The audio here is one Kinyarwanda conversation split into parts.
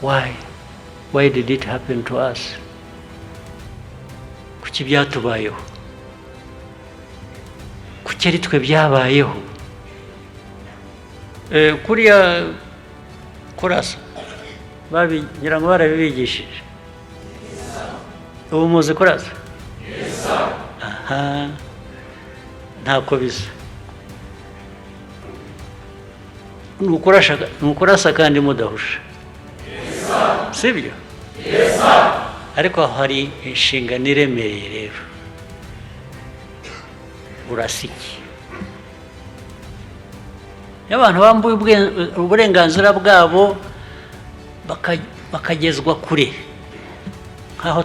why did it happen to us? Kuki byatubayeho? Kuki ari twe byabayeho? Kuriya kurasa ngira ngo barabibigishije. Ubu muzi kurasa? Aha, ntako bisa. Ukurasa kandi mudahusha. Sibyo? Ariko hari inshingano iremereye rero. Urasa iki? Abantu bambuye uburenganzira bwabo bakagezwa kure nk'aho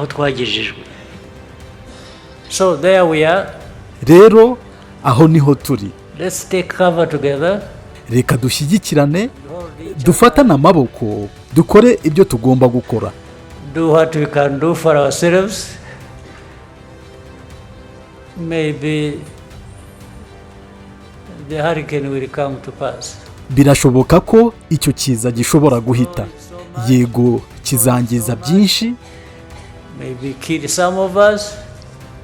twagejejwe. So there we are. Rero aho niho turi. Let's take cover together. Reka dushyigikirane, dufatane amaboko, dukore ibyo tugomba gukora. Do what we can do for ourselves. Maybe the hurricane will come to pass. Birashoboka ko icyo kiza gishobora guhita. Yego kizangiza byinshi. Maybe kill some of us.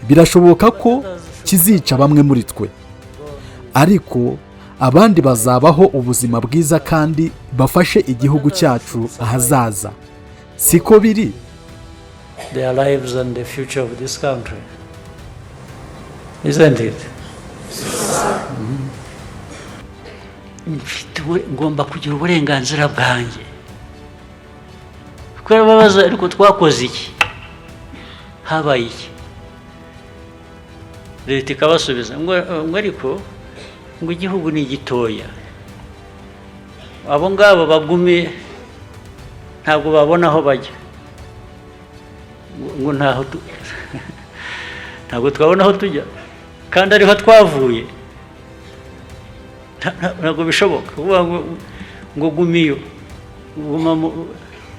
Birashoboka ko kizica bamwe muri twe. Ariko abandi bazabaho ubuzima bwiza kandi bafashe igihugu cyacu ahazaza. Siko biri? Their lives and the future of this country. Isn't it? Ngomba kugira uburenganzira bwanjye. Kuko babaza ariko twakoze iki? Habaye iki? Leta ikabasubiza ngo ariko ngo igihugu ni gitoya. Abo ngabo bagume ntabwo babona aho bajya. Ngo ntabwo twabona aho tujya. Kandi ariho twavuye. Ntabwo bishoboka. Ngo gumiyo.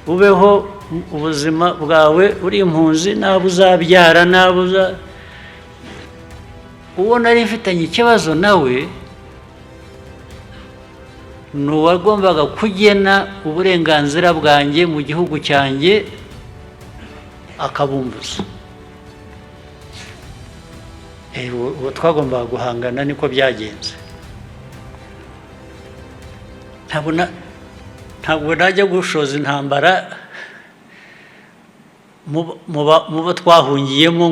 Ubeho ubuzima bwawe uri impunzi nabo uzabyara nabo ubona ari mfitanye ikibazo nawe n'uwagombaga kugena uburenganzira bwanjye mu gihugu cyanjye akabumbuza. Uwo twagombaga guhangana niko byagenze. Ntabwo najya gushoza intambara mubo twahungiyemo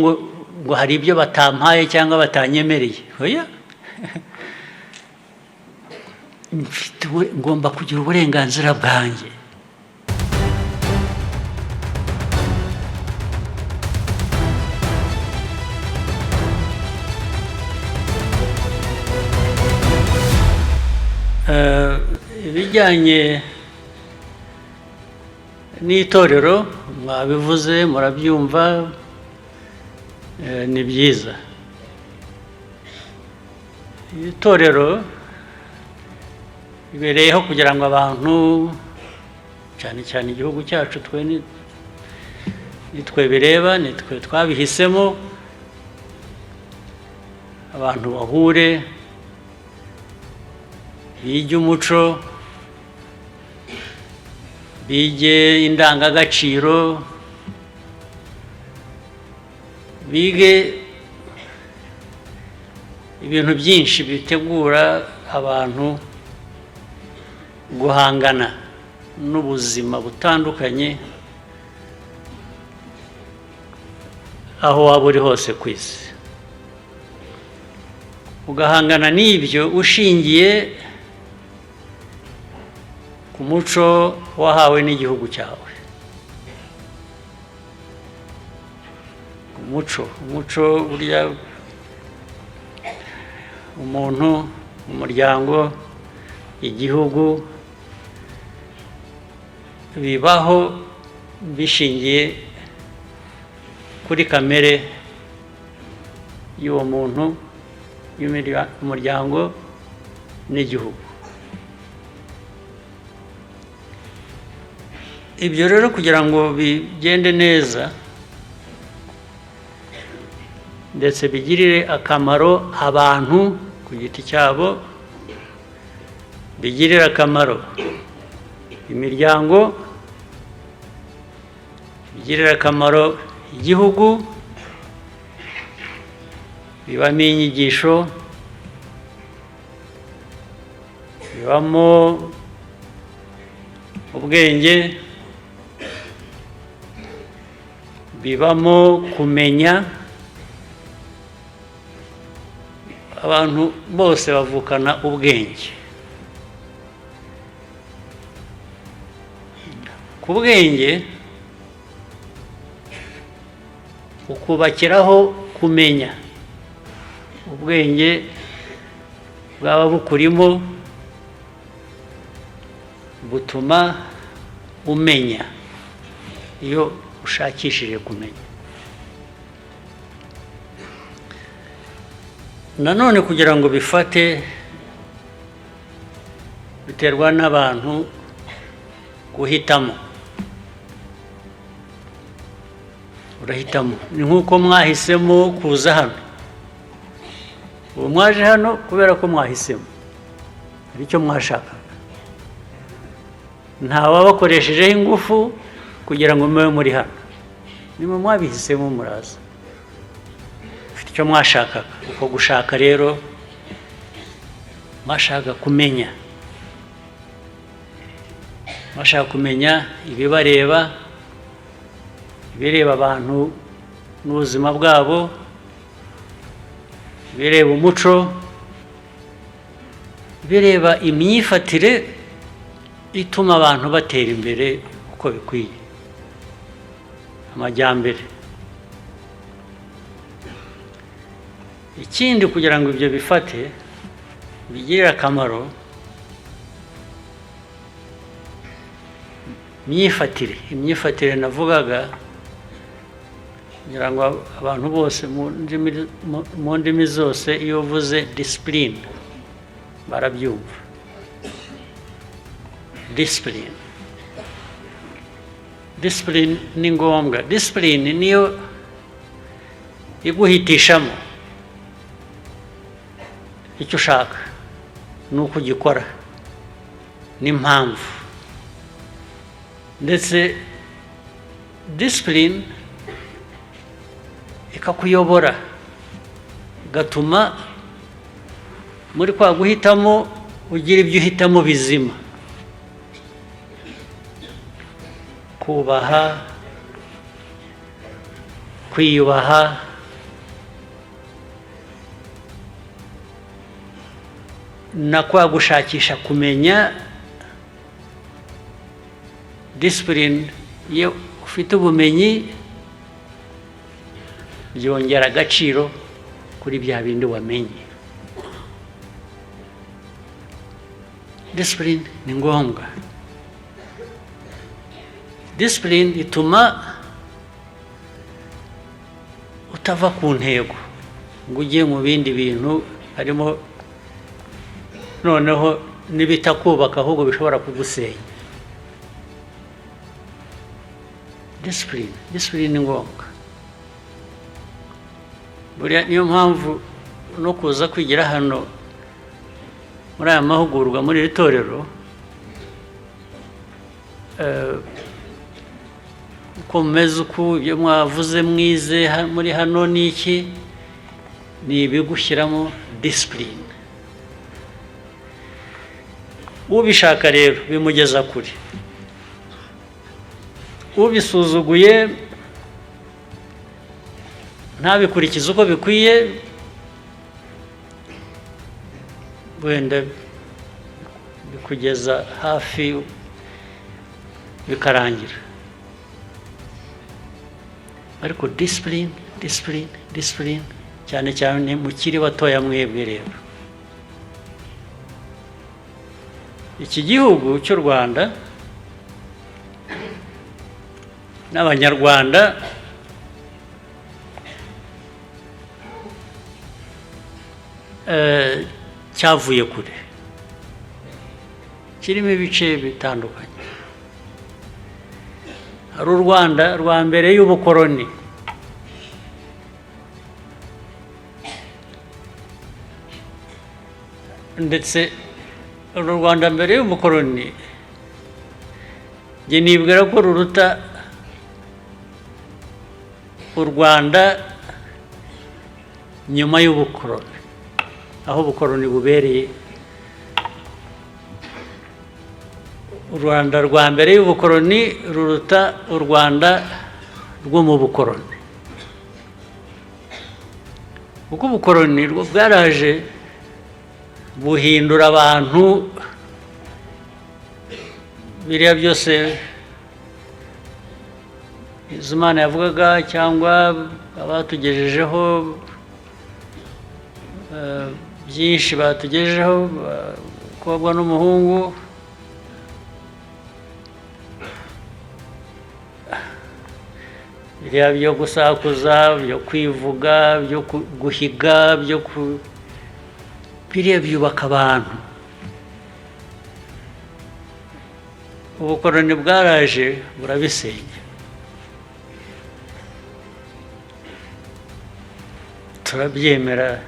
ngo hari ibyo batampaye cyangwa batanyemereye. Oya. Ngomba kugira uburenganzira bwanjye. Ibijyanye n'itorero mwabivuze murabyumva ni byiza. Itorero ibereyeho kugira ngo abantu cyane igihugu cyacu nitwe bireba, nitwe twabihisemo, abantu bahure bige umuco, bige indangagaciro, bige ibintu byinshi bitegura abantu guhangana n'ubuzima butandukanye aho waba uri hose ku isi. Ugahangana n'ibyo ushingiye ku muco wahawe n'igihugu cyawe. Umuco burya umuntu, umuryango, igihugu bibaho bishingiye kuri kamere y'uwo muntu, y'umuryango n'igihugu. Ibyo rero kugira ngo bigende neza ndetse bigirire akamaro abantu ku giti cyabo bigirira akamaro imiryango, bigirira akamaro igihugu, bibamo inyigisho, bibamo ubwenge, bibamo kumenya. Abantu bose bavukana ubwenge. Ku bwenge ukubakiraho kumenya. Ubwenge bwaba bukurimo butuma umenya iyo ushakishije kumenya. Nanone kugira ngo bifate biterwa n'abantu guhitamo. Urahitamo. Ni nk'uko mwahisemo kuza hano. Ubu mwaje hano kubera ko mwahisemo. Hari icyo mwashakaga. Ntawabakoreshejeho ingufu kugira ngo mube muri hano. Nimwe mwabihisemo muraza. Icyo mwashakaga. Uko gushaka rero mwashaka kumenya. Mwashaka kumenya ibibareba, ibireba abantu n'ubuzima bwabo, ibireba umuco, ibireba imyifatire ituma abantu batera imbere uko bikwiye. Amajyambere. Ikindi kugira ngo ibyo bifate bigirire akamaro imyifatire navugaga, kugira ngo abantu bose mu ndimi zose iyo uvuze discipline barabyumva. Discipline ni ngombwa. Discipline niyo iguhitishamo icyo ushaka nuko ugikora n'impamvu. Ndetse discipline ikakuyobora, gatuma muri kwa guhitamo ugira ibyo uhitamo bizima. Kubaha, kwiyubaha, na kwa gushakisha kumenya. Discipline iyo ufite ubumenyi byongera agaciro kuri bya bindi wamenye. Discipline ni ngombwa. Discipline ituma utava ku ntego ngo ujye mu bindi bintu, harimo noneho nibitakubaka ahubwo bishobora kugusenya. Discipline ni ngombwa. Buriya niyo mpamvu no kuza kwigira hano muri aya mahugurwa muri iri torero, uko mumeze, uko ibyo mwavuze mwize muri hano ni iki, ni ibigushyiramo discipline. Ubishaka rero bimugeza kure. Ubisuzuguye ntabikurikize uko bikwiye, wenda bikugeza hafi bikarangira. Ariko discipline cyane cyane mukiri batoya mwebwe rero. Iki gihugu cy'u Rwanda n'Abanyarwanda cyavuye kure, kirimo ibice bitandukanye. Hari u Rwanda rwa mbere y'ubukoroni, ndetse uru Rwanda mbere y'ubukoroni njye nibwira ko ruruta u Rwanda nyuma y'ubukoroni, aho ubukoroni bubereye. U Rwanda rwa mbere y'ubukoroni ruruta u Rwanda rwo mu bukoroni, kuko ubukoroni bwaraje buhindura abantu, biriya byose Imana yavugaga cyangwa abatugejejeho byinshi batugejejeho, umukobwa n'umuhungu, biriya byo gusakuza, byo kwivuga, byo guhiga, biriya byubaka abantu. Ubukoroni bwaraje burabisenya. Turabyemera,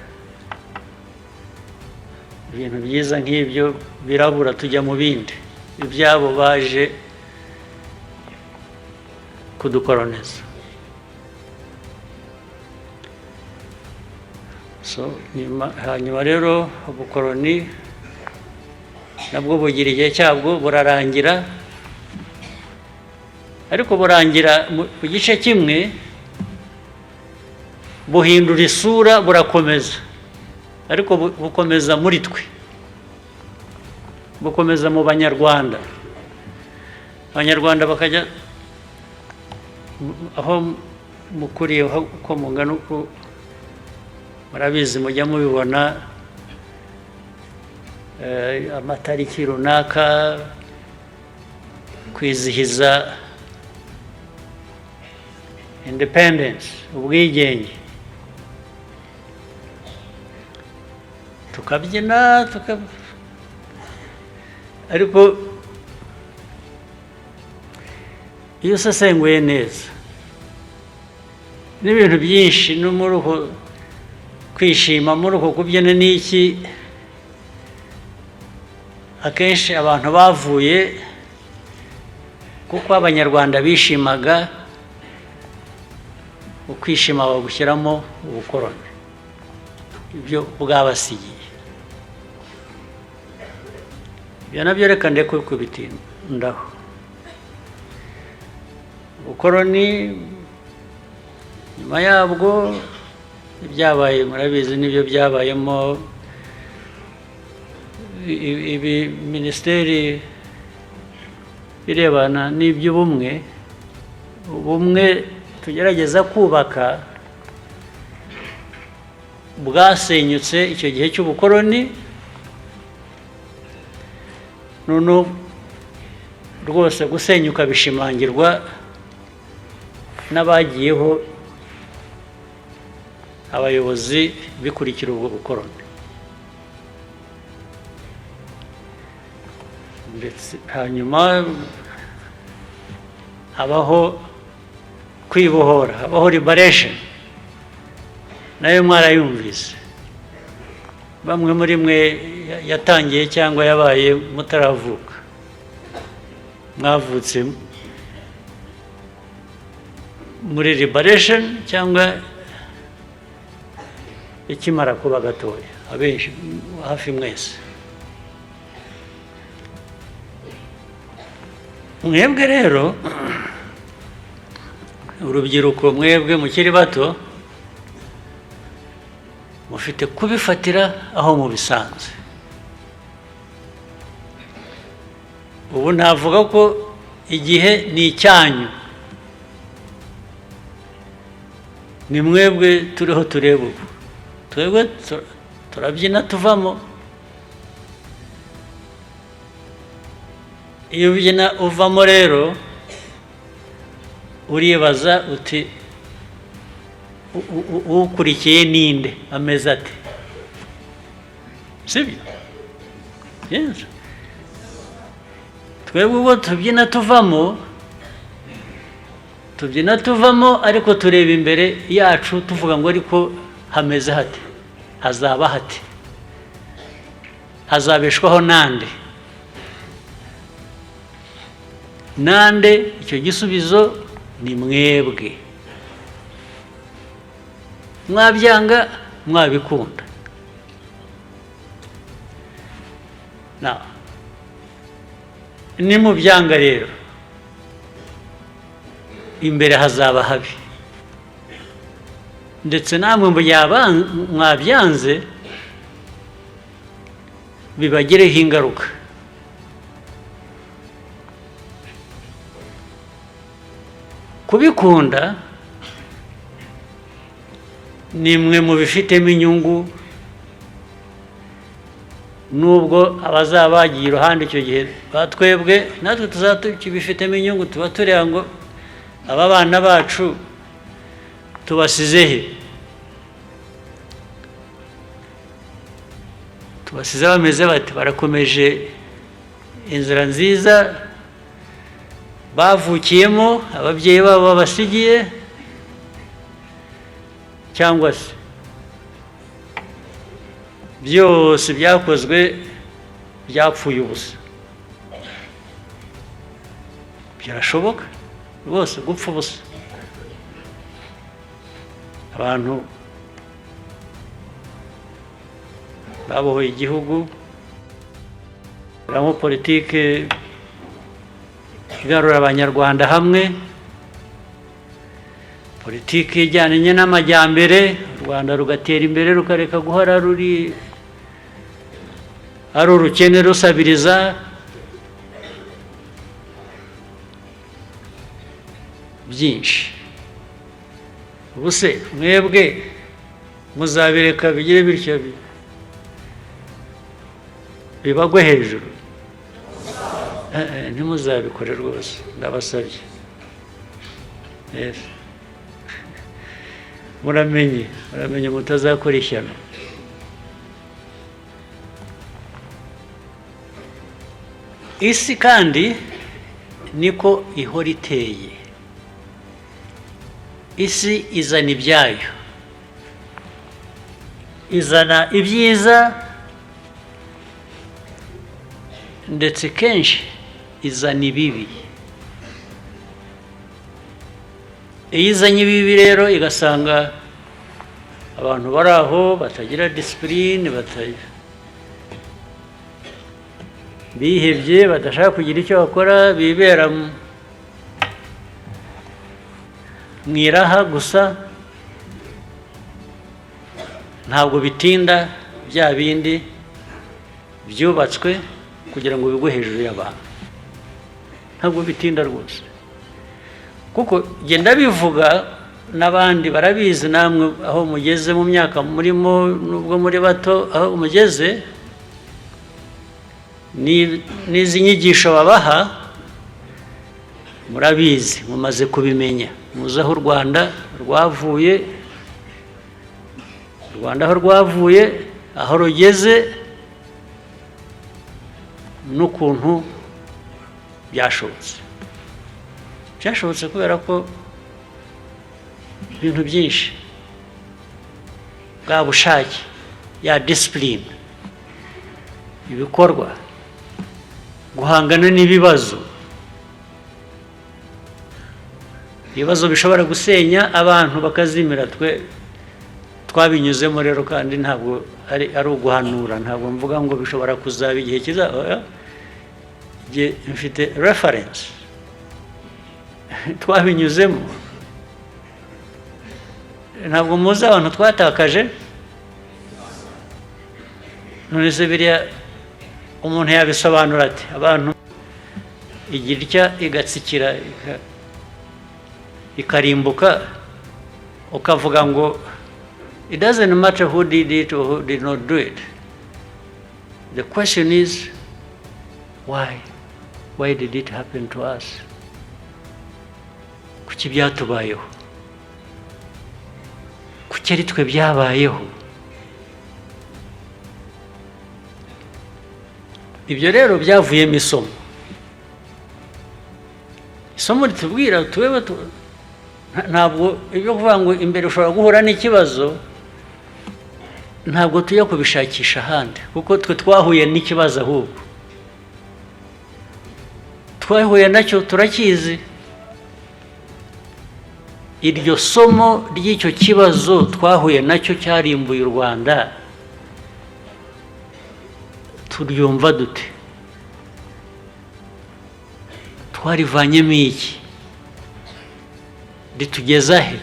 ibintu byiza nk'ibyo birabura, tujya mu bindi. Ibyabo baje kudukoroniza. Hanyuma rero ubukoroni nabwo bugira igihe cyabwo, burarangira, ariko burangira mu gice kimwe, buhindura isura, burakomeza, ariko bukomeza muri twe, bukomeza mu Banyarwanda. Abanyarwanda bakajya aho mukuriye, uko mungana, uko murabizi, mujya mubibona amatariki runaka, kwizihiza independence, ubwigenge, tukabyina, ariko iyo usesenguye neza n'ibintu byinshi, no muri uko kwishima, muri uko kubyina n'iki, akenshi abantu bavuye kuko Abanyarwanda bishimaga, ukwishima bagushyiramo ubukoroni, ibyo bwabasigiye. Ibyo nabyo reka ndeke kubitindaho. Ubukoroni nyuma yabwo ibyabaye murabizi, n'ibyo byabayemo ibi minisiteri birebana n'iby'ubumwe, ubumwe tugerageza kubaka bwasenyutse icyo gihe cy'ubukoroni. None rwose gusenyuka bishimangirwa n'abagiyeho abayobozi bikurikira ubwo bukoroni. Ndetse hanyuma habaho kwibohora, habaho liberation, nayo mwarayumvise. Bamwe muri mwe yatangiye cyangwa yabaye mutaravuka, mwavutse muri liberation cyangwa ikimara kuba gatoya, abenshi hafi mwese. Mwebwe rero urubyiruko, mwebwe mukiri bato, mufite kubifatira aho mubisanze. Ubu navuga ko igihe ni icyanyu, ni mwebwe turiho tureba ubu. Twebwe turabyina tuvamo. Iyo ubyina uvamo rero, uribaza uti ukurikiye ninde, ameze ate? Sibyo? Yes. Twebwe ubwo tubyina tuvamo, ariko tureba imbere yacu tuvuga ngo ariko hameze hate, hazaba hate. hazabeshwaho nande icyo gisubizo ni mwebwe, mwabyanga mwabikunda. Nimubyanga rero imbere hazaba habi, ndetse namwe mwabyanze bibagireho ingaruka. Kubikunda nimwe mu bifitemo inyungu, nubwo abazaba bagiye iruhande icyo gihe batwebwe natwe tuzabifitemo inyungu, tuba tureba ngo aba bana bacu tubasize he, tubasize bameze bati, barakomeje inzira nziza bavukiyemo ababyeyi babo babasigiye, cyangwa se byose byakozwe byapfuye ubusa. Birashoboka rwose gupfa ubusa. Abantu babohoye igihugu, baramo politike igarura abanyarwanda hamwe, politiki ijyanye n'amajyambere, u Rwanda rugatera imbere rukareka guhora ari urukene rusabiriza. Byinshi ubuse mwebwe muzabireka bigire bityo bibagwe hejuru? Ntimuzabikore rwose, ndabasabye. muramenye mutazakora ishyano. Isi kandi niko ihora iteye. Isi izana ibyayo, izana ibyiza, ndetse kenshi izana ibibi. Iyo izanye ibibi rero igasanga abantu bari aho batagira disipurine, bihebye, badashaka kugira icyo bakora, bibera mu iraha gusa, ntabwo bitinda bya bindi byubatswe kugira ngo bigwe hejuru y'abantu, ntabwo bitinda rwose. Kuko genda bivuga n'abandi barabizi, namwe aho mugeze mu myaka murimo, nubwo muri bato, aho mugeze n'izi nyigisho babaha murabizi, mumaze kubimenya, muzi aho u Rwanda aho rwavuye, aho rugeze, n'ukuntu byashobotse kubera ko ibintu byinshi, bwa bushake, ya disipurine, ibikorwa, guhangana n'ibibazo bishobora gusenya abantu bakazimira, twabinyuzemo rero. Kandi ntabwo ari uguhanura, ntabwo mvuga ngo bishobora kuzaba igihe kizaza, mfite reference, twabinyuzemo. Ntabwo muzi abantu twatakaje, none se biriya umuntu yabisobanura ati, abantu igira itya igatsikira ikarimbuka, ukavuga ngo it doesn't matter who did it or who did not do it, the question is why did it happen to us? Kuki byatubayeho? Kuki ari twe byabayeho? Ibyo rero byavuyemo isomo ritubwira tubeho. Ntabwo ibyo kuvuga ngo imbere ushobora guhura n'ikibazo ntabwo tujya kubishakisha ahandi kuko twe twahuye n'ikibazo ahubwo twahuye nacyo turakizi iryo somo ry'icyo kibazo twahuye nacyo cyarimbuye u Rwanda turyumva dute twarivanyemo iki ritugeza he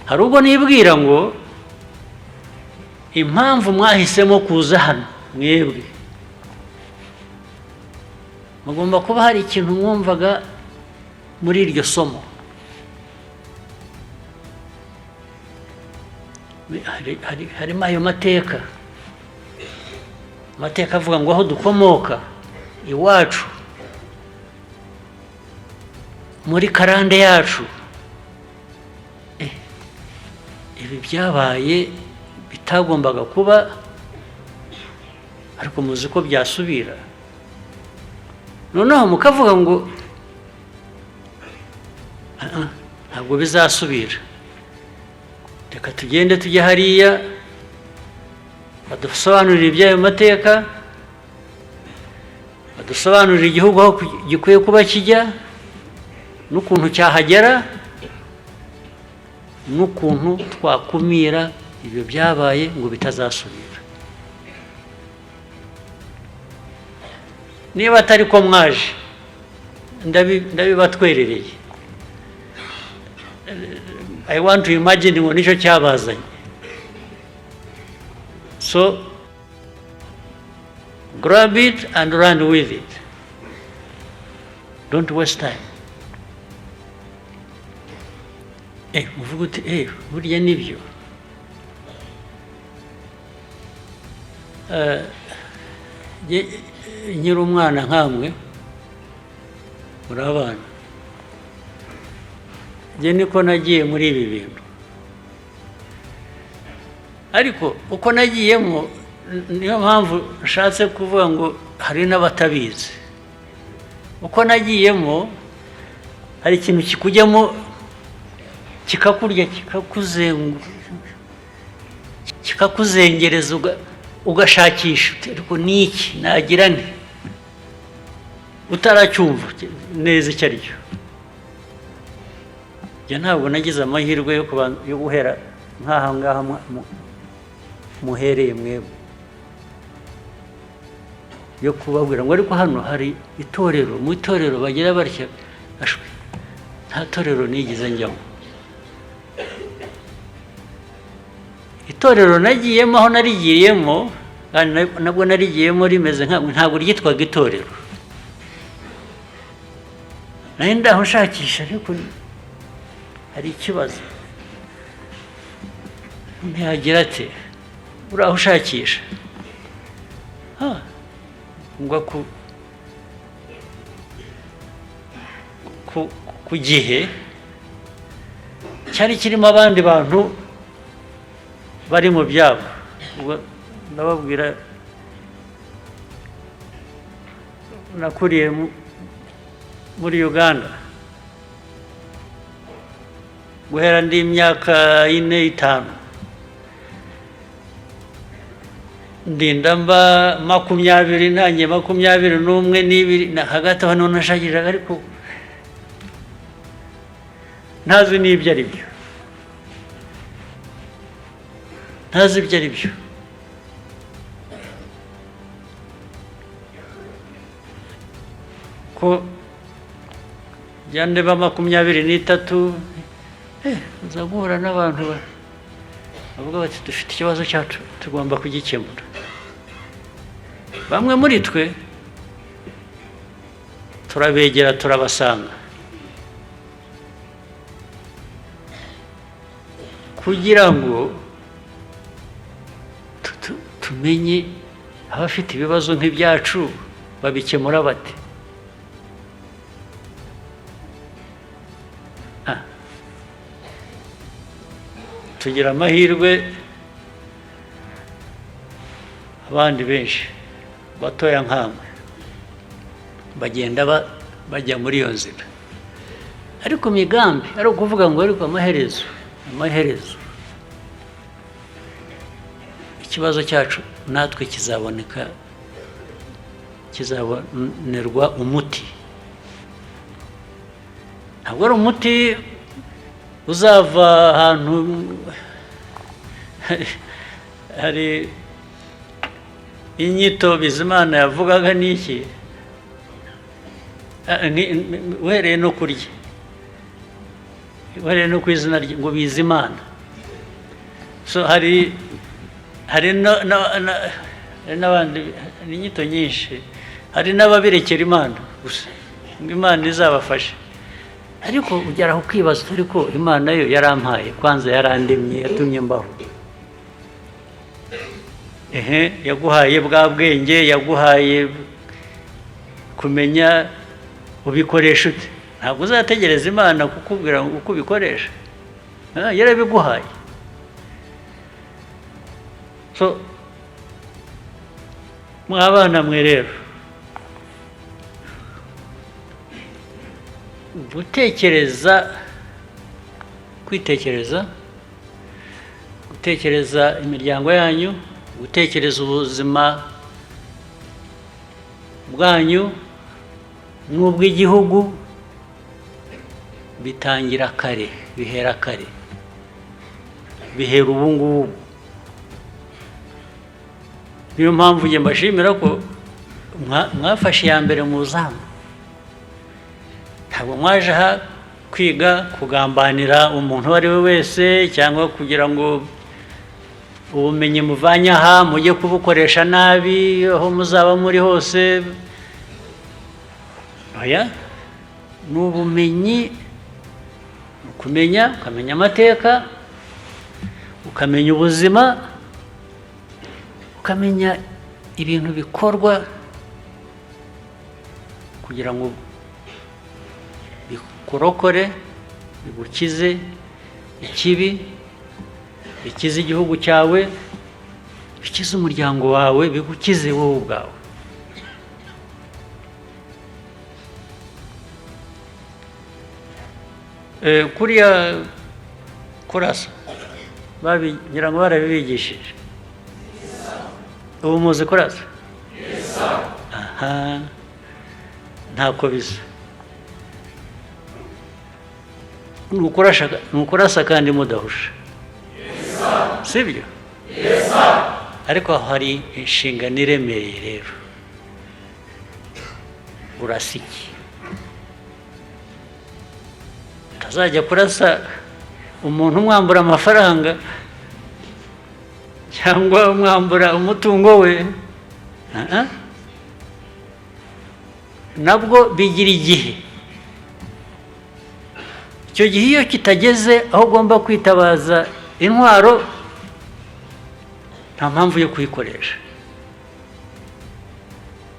hari ubwo nibwira ngo impamvu mwahisemo kuza hano mwebwe mugomba kuba hari ikintu mwumvaga muri iryo somo harimo ayo mateka avuga ngo aho dukomoka iwacu muri karande yacu ibi byabaye bitagombaga kuba ariko muzi ko byasubira noneho mukavuga ngo ntabwo bizasubira reka tugende tujye hariya badusobanurire iby'ayo mateka badusobanurire igihugu aho gikwiye kuba kijya n'ukuntu cyahagera n'ukuntu twakumira ibyo byabaye ngo bitazasubira niba atari ko mwaje ndabibatwerereye I want to imagine ngo nicyo cyabazanye so grab it and run with it don't waste time uvuga uti burya nibyo nkiri umwana nkamwe muri abana njye niko nagiye muri ibi bintu ariko uko nagiyemo niyo mpamvu nshatse kuvuga ngo hari n'abatabizi uko nagiyemo hari ikintu kikujyamo kikakurya kikakuzengereza ugashakisha ariko niki nagira nti utaracyumva neza icyo ari cyo njye ntabwo nagize amahirwe yo guhera nk'aha ngaha muhereye mwebwe yo kubabwira ngo ariko hano hari itorero mu itorero bagira batya ashwe nta torero nigeze njyamo itorero nagiyemo aho narigiyemo nabwo narigiyemo rimeze ntabwo ryitwaga itorero nari ndaho nshakisha ariko hari ikibazo ntiyagira ati uraho ushakisha ngwa ku gihe cyari kirimo abandi bantu bari mu byabo ndababwira nakuriye muri Uganda guhera ndi imyaka 4-5 ndinda mba 20 nanjye 21 n'ibiri hagati aho none nashakiraga ariko ntazi n'ibyo ari byo ntazi ibyo ari byo ko jyande ba 23 uza guhura n'abantu bavuga bati dufite ikibazo cyacu tugomba kugikemura bamwe muri twe turabegera turabasanga kugira ngo tumenye abafite ibibazo nk'ibyacu babikemura bate tugira amahirwe abandi benshi batoya nkamwe bagenda bajya muri iyo nzira ariko migambi ari ukuvuga ngo ariko amaherezo ikibazo cyacu natwe kizabonerwa umuti. Ntabwo ari umuti uzava ahantu hari inyito Bizimana yavugaga n'iki, uhereye no kurya, uhereye no ku izina ngo Bizimana. So hari n'abandi inyito nyinshi, hari n'ababirekera Imana gusa ngo Imana izabafashe, ariko ugera aho ukibaza ariko Imana yo yarampaye, kwanza yarandemye, yatumye mbaho. Yaguhaye bwa bwenge, yaguhaye kumenya ubikoresha ute. Ntabwo uzategereza Imana kukubwira uko ubikoresha, yarabiguhaye. So mwabana mwe rero, gutekereza imiryango yanyu, gutekereza ubuzima bwanyu n'ubw'igihugu bitangira kare, bihera kare, bihera ubu ngubu. Niyo mpamvu njye mbashimira ko mwafashe iya mbere mu zamu. Ntabwo mwaje aha kwiga kugambanira umuntu uwo ari we wese, cyangwa kugira ngo ubumenyi muvanye aha mujye kubukoresha nabi aho muzaba muri hose. Oya, ni ubumenyi, ukamenya amateka, ukamenya ubuzima, ukamenya ibintu bikorwa kugira ngo bikurokore, bigukize ikibi, bikize igihugu cyawe, bikize umuryango wawe, bigukize wowe ubwawe. Kuriya kurasa ngira ngo barabibigishije. Ubu muzi kurasa? Aha, ntako bisa. Ni ukurasa kandi mudahusha, sibyo? Ariko hari inshingano iremereye rero. Urasa iki? Utazajya kurasa umuntu umwambura amafaranga cyangwa umwambura umutungo we. Nabwo bigira igihe. Icyo gihe iyo kitageze aho ugomba kwitabaza intwaro, nta mpamvu yo kuyikoresha.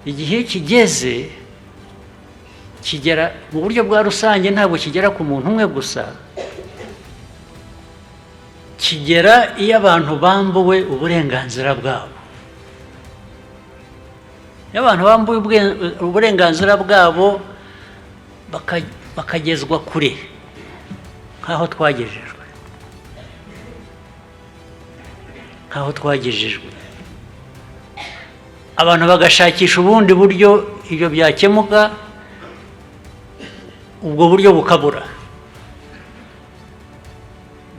Igihe kigeze kigera mu buryo bwa rusange, ntabwo kigera ku muntu umwe gusa, kigera iyo abantu bambuwe uburenganzira bwabo. Iyo abantu bambuwe uburenganzira bwabo bakagezwa kure nk'aho twagejejwe, abantu bagashakisha ubundi buryo ibyo byakemuka, ubwo buryo bukabura.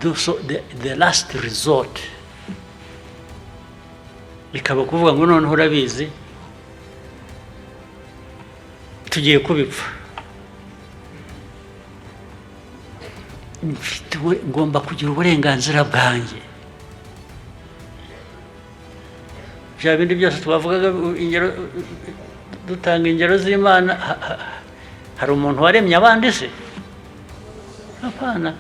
The last resort bikaba kuvuga ngo noneho urabizi tugiye kubipfa, ngomba kugira uburenganzira bwanjye. Bya bindi byose twavugaga, dutanga ingero z'Imana. Hari umuntu waremye abandi se? Apana.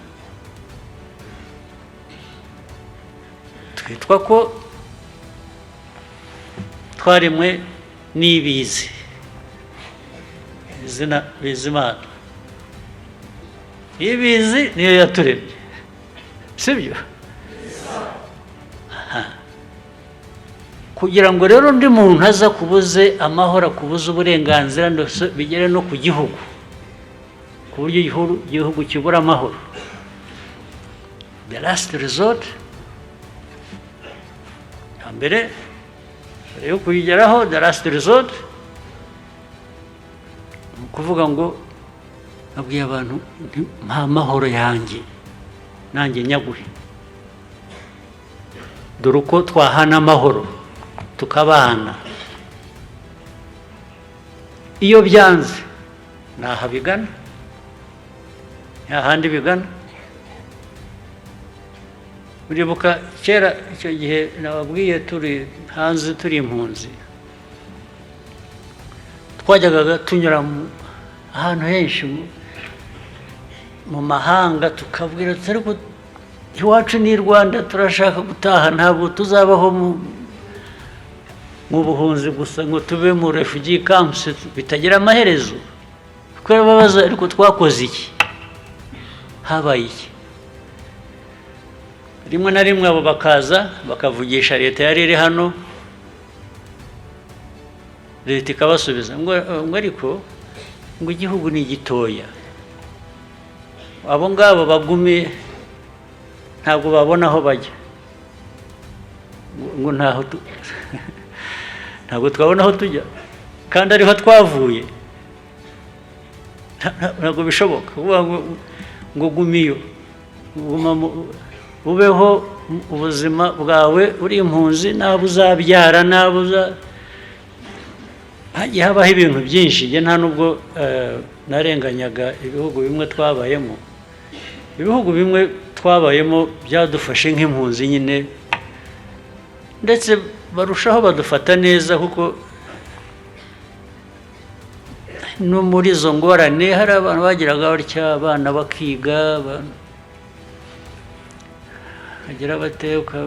Twitwa ko twaremwe n'ibizi, izina Bizimana. Ibizi niyo yaturemye, sibyo? Kugira ngo rero undi muntu aza kubuze amahoro, akubuze uburenganzira, bigere no ku gihugu, ku buryo igihugu kibura amahoro. The last resort, mbere yo kuyigeraho the last resort ni ukuvuga ngo nabwiye abantu nta mahoro yanjye nanjye nyaguhe dore uko twahana amahoro tukabana iyo byanze ntaha bigana nta handi bigana uribuka kera icyo gihe nababwiye turi hanze turi impunzi twajyaga tunyura ahantu henshi mu mahanga tukabwira ariko iwacu ni Rwanda turashaka gutaha ntabwo tuzabaho mu buhunzi gusa ngo tube mu refugee camps bitagira amaherezo kuko babaza ariko twakoze iki habaye iki rimwe na rimwe abo bakaza bakavugisha leta yari iri hano leta ikabasubiza ngo ariko ngo igihugu ni gitoya abo ngabo bagume ntabwo babona aho bajya ngo ntabwo twabona aho tujya kandi ariho twavuye ntabwo bishoboka ngo gumiyo ubeho ubuzima bwawe uri impunzi nabo uzabyara nabo hagiye habaho ibintu byinshi nta nubwo narenganyaga ibihugu bimwe twabayemo ibihugu bimwe twabayemo byadufashe nk'impunzi nyine ndetse barushaho badufata neza kuko no muri izo ngorane hari abantu bagiraga batya abana bakiga bagira bateka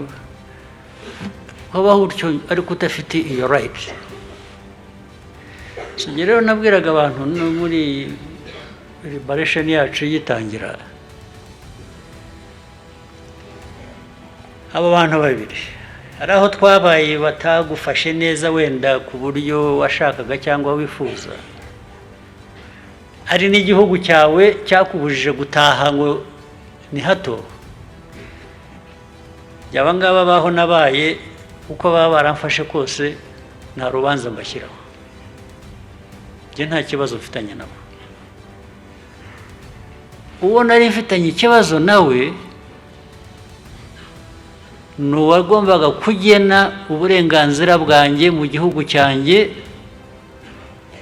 ukabaho utyo ariko udafite iyo rayiti rero nabwiraga abantu no muri liberation yacu yitangira aba bantu babiri hari aho twabaye batagufashe neza wenda ku buryo washakaga cyangwa wifuza hari n'igihugu cyawe cyakubujije gutaha ngo ni hato byaba ngaba baho nabaye uko baba baramfashe kose nta rubanza mbashyiraho njye nta kibazo mfitanye nabo uwo nari mfitanye ikibazo nawe ni uwagombaga kugena uburenganzira bwanjye mu gihugu cyanjye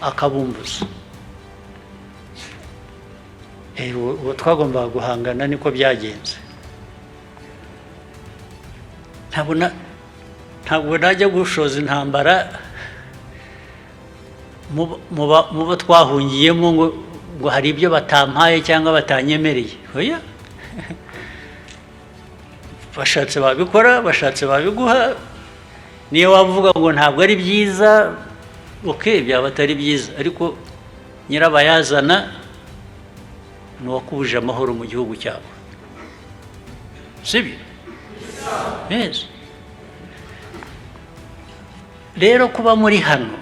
akabumbuza uwo twagombaga guhangana niko byagenze ntabwo najya gushoza intambara mu bo twahungiyemo ngo hari ibyo batampaye cyangwa batanyemereye oya bashatse babikora bashatse babiguha niyo wavuga ngo ntabwo ari byiza byaba atari byiza ariko nyirabayazana ni uwakubuje amahoro mu gihugu cyawe sibyo neza rero kuba muri hano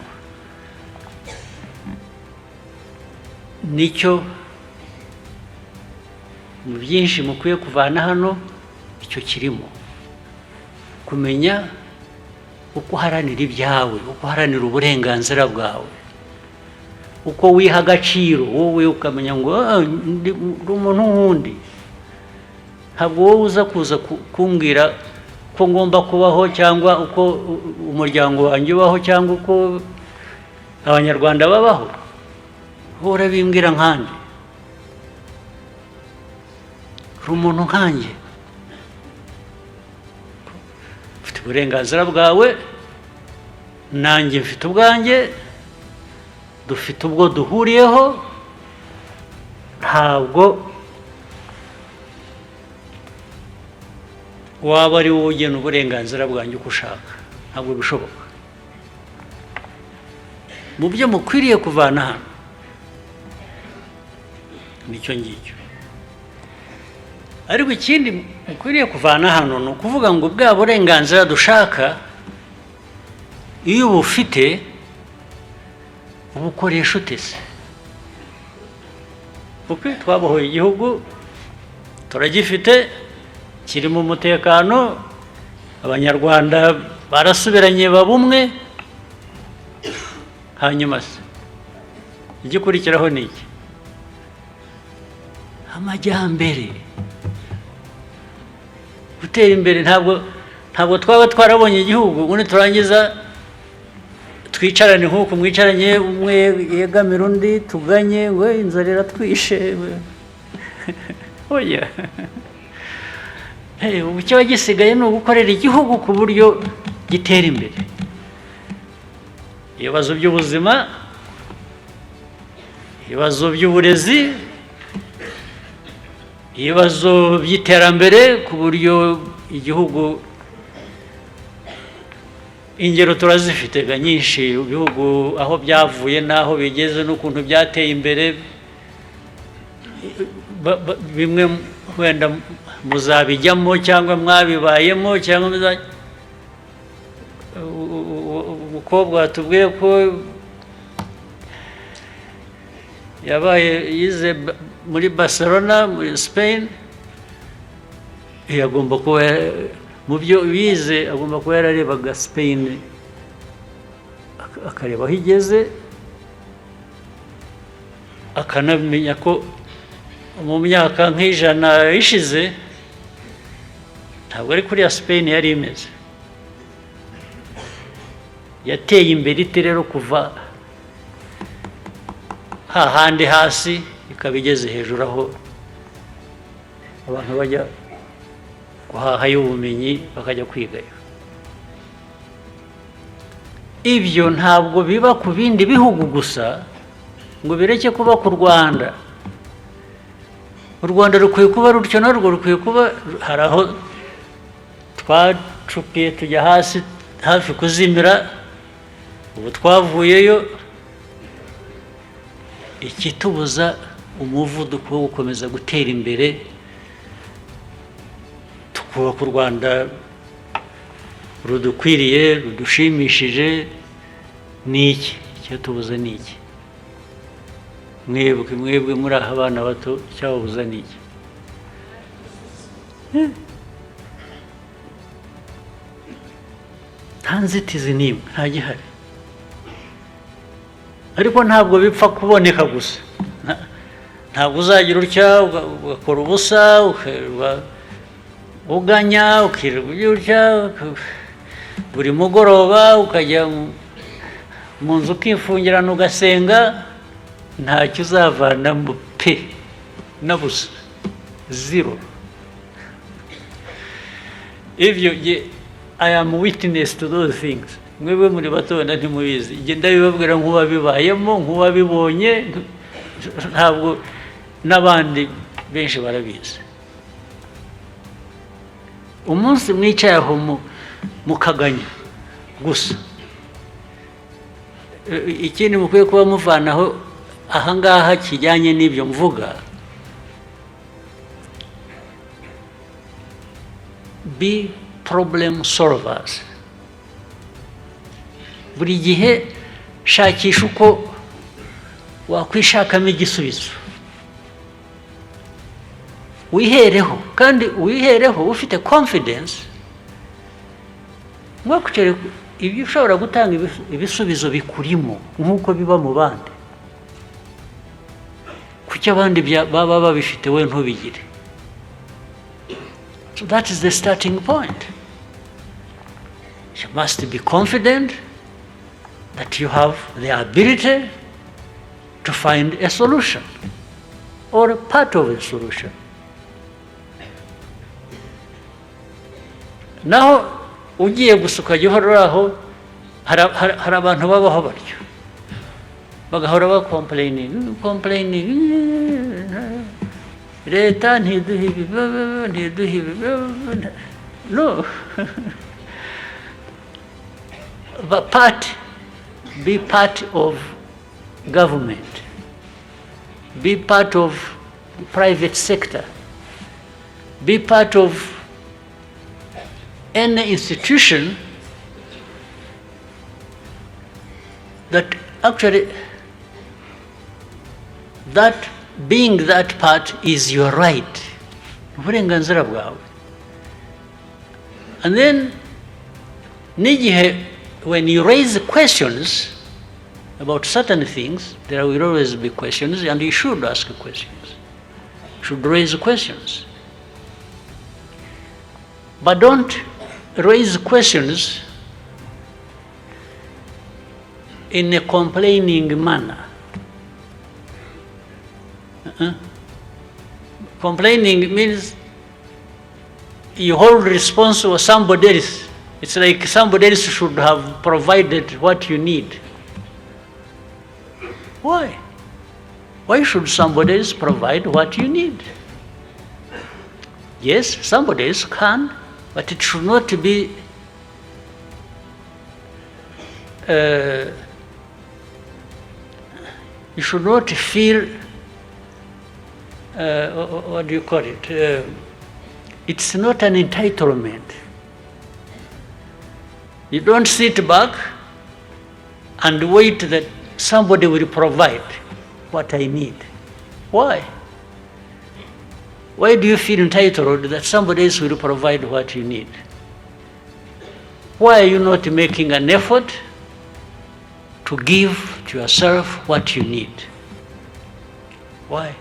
nicyo mu byinshi mukwiye kuvana hano icyo kirimo kumenya uko uharanira ibyawe uko uharanira uburenganzira bwawe uko wiha agaciro wowe ukamenya ngo ndi umuntu nk'undi ntabwo wowe uza kuza kumbwira ko ngomba kubaho cyangwa uko umuryango wanjye ubaho cyangwa uko abanyarwanda babaho wowe urabimbwira nkandi uri umuntu nkanjye ufite uburenganzira bwawe nanjye mfite ubwanjye dufite ubwo duhuriyeho ntabwo waba ari wowe ugena uburenganzira bwanjye uko ushaka ntabwo bishoboka mu byo mukwiriye kuvana hano nicyo ngicyo ariko ikindi mukwiriye kuvana hano ni ukuvuga ngo bwa burenganzira dushaka iyo ubufite ubukoresha utese kuko twabohoye igihugu turagifite kirimo umutekano abanyarwanda barasubiranye baba umwe, hanyuma se igikurikiraho ni iki? Amajyambere, gutera imbere. Ntabwo twaba twarabonye igihugu ubundi turangiza twicarane nk'uko mwicaranye, umwe yegamira undi, tuganye ngo inzara iratwishe. Oya, ubu kiba gisigaye ni ugukorera igihugu ku buryo gitera imbere. Ibibazo by'ubuzima, ibibazo by'uburezi, ibibazo by'iterambere, ku buryo igihugu, ingero turazifite nyinshi, ibihugu aho byavuye n'aho bigeze n'ukuntu byateye imbere. Bimwe wenda muzabijyamo cyangwa mwabibayemo, cyangwa umukobwa watubwiye ko yize muri Barcelona muri Spain, agomba kuba mu byo bize agomba kuba yararebaga Spain akareba aho igeze, akanamenya ko mu myaka nk'ijana ishize ntabwo ari kuriya Spain yari imeze. Yateye imbere ite rero kuva hahandi hasi ikaba igeze hejuru, aho abantu bajya guhahayo ubumenyi bakajya kwigayo. Ibyo ntabwo biba ku bindi bihugu gusa ngo bireke kuba ku Rwanda. U Rwanda rukwiye kuba rutyo, narwo rukwiye kuba, hari aho twacupiye tujya hasi hafi kuzimira, ubu twavuyeyo. Ikitubuza umuvuduko wo gukomeza gutera imbere, tukubaka u Rwanda rudukwiriye, rudushimishije, ni iki? Icyatubuza ni iki? Mwebwe muri aha abana bato, icyababuza ni iki? Nta nzitizi n'imwe, nta gihari. Ariko ntabwo bipfa kuboneka gusa. Ntabwo uzagira utya ugakora ubusa, ukirirwa uganya, ukirirwa utya, buri mugoroba ukajya mu nzu ukifungirana ugasenga, ntacyo uzavanamo pe na busa, zero. Ibyo I am witness to those things. Mwebwe muri bato wenda ntimubizi, igenda bibabwira nk'uwabibayemo, nk'uwabibonye, ntabwo n'abandi benshi barabizi. Umunsi mwicaye aho mukaganya gusa, ikindi mukwiye kuba muvanaho ahangaha kijyanye n'ibyo mvuga, be problem solvers. Buri gihe shakisha uko wakwishakamo igisubizo, wihereho, kandi wihereho ufite confidence, mwakucere ibyo ushobora gutanga ibisubizo bikurimo nk'uko biba mu bandi. Kuki abandi baba babifite we ntubigire? So that is the starting point. You must be confident that you have the ability to find a solution or a part of a solution. Naho ugiye gusuka gihora aho, hari abantu babaho batyo, bagahora complaining, leta ntiduhe ibi, no. But be part of government, be part of private sector, be part of any institution that actually, that being that part is your right, Uburenganzira bwawe. And then n'igihe when you raise questions about certain things, there will always be questions, and you should ask questions. You should raise questions. But don't raise questions in a complaining manner. Complaining means you hold responsible somebody else. It's like somebody else should have provided what you need. Why? Why should somebody else provide what you need? Yes, somebody else can, but it should not be you should not feel what do you call it? It's not an entitlement. You don't sit back and wait that somebody will provide what I need. Why? Why do you feel entitled that somebody else will provide what you need? Why are you not making an effort to give to yourself what you need? Why?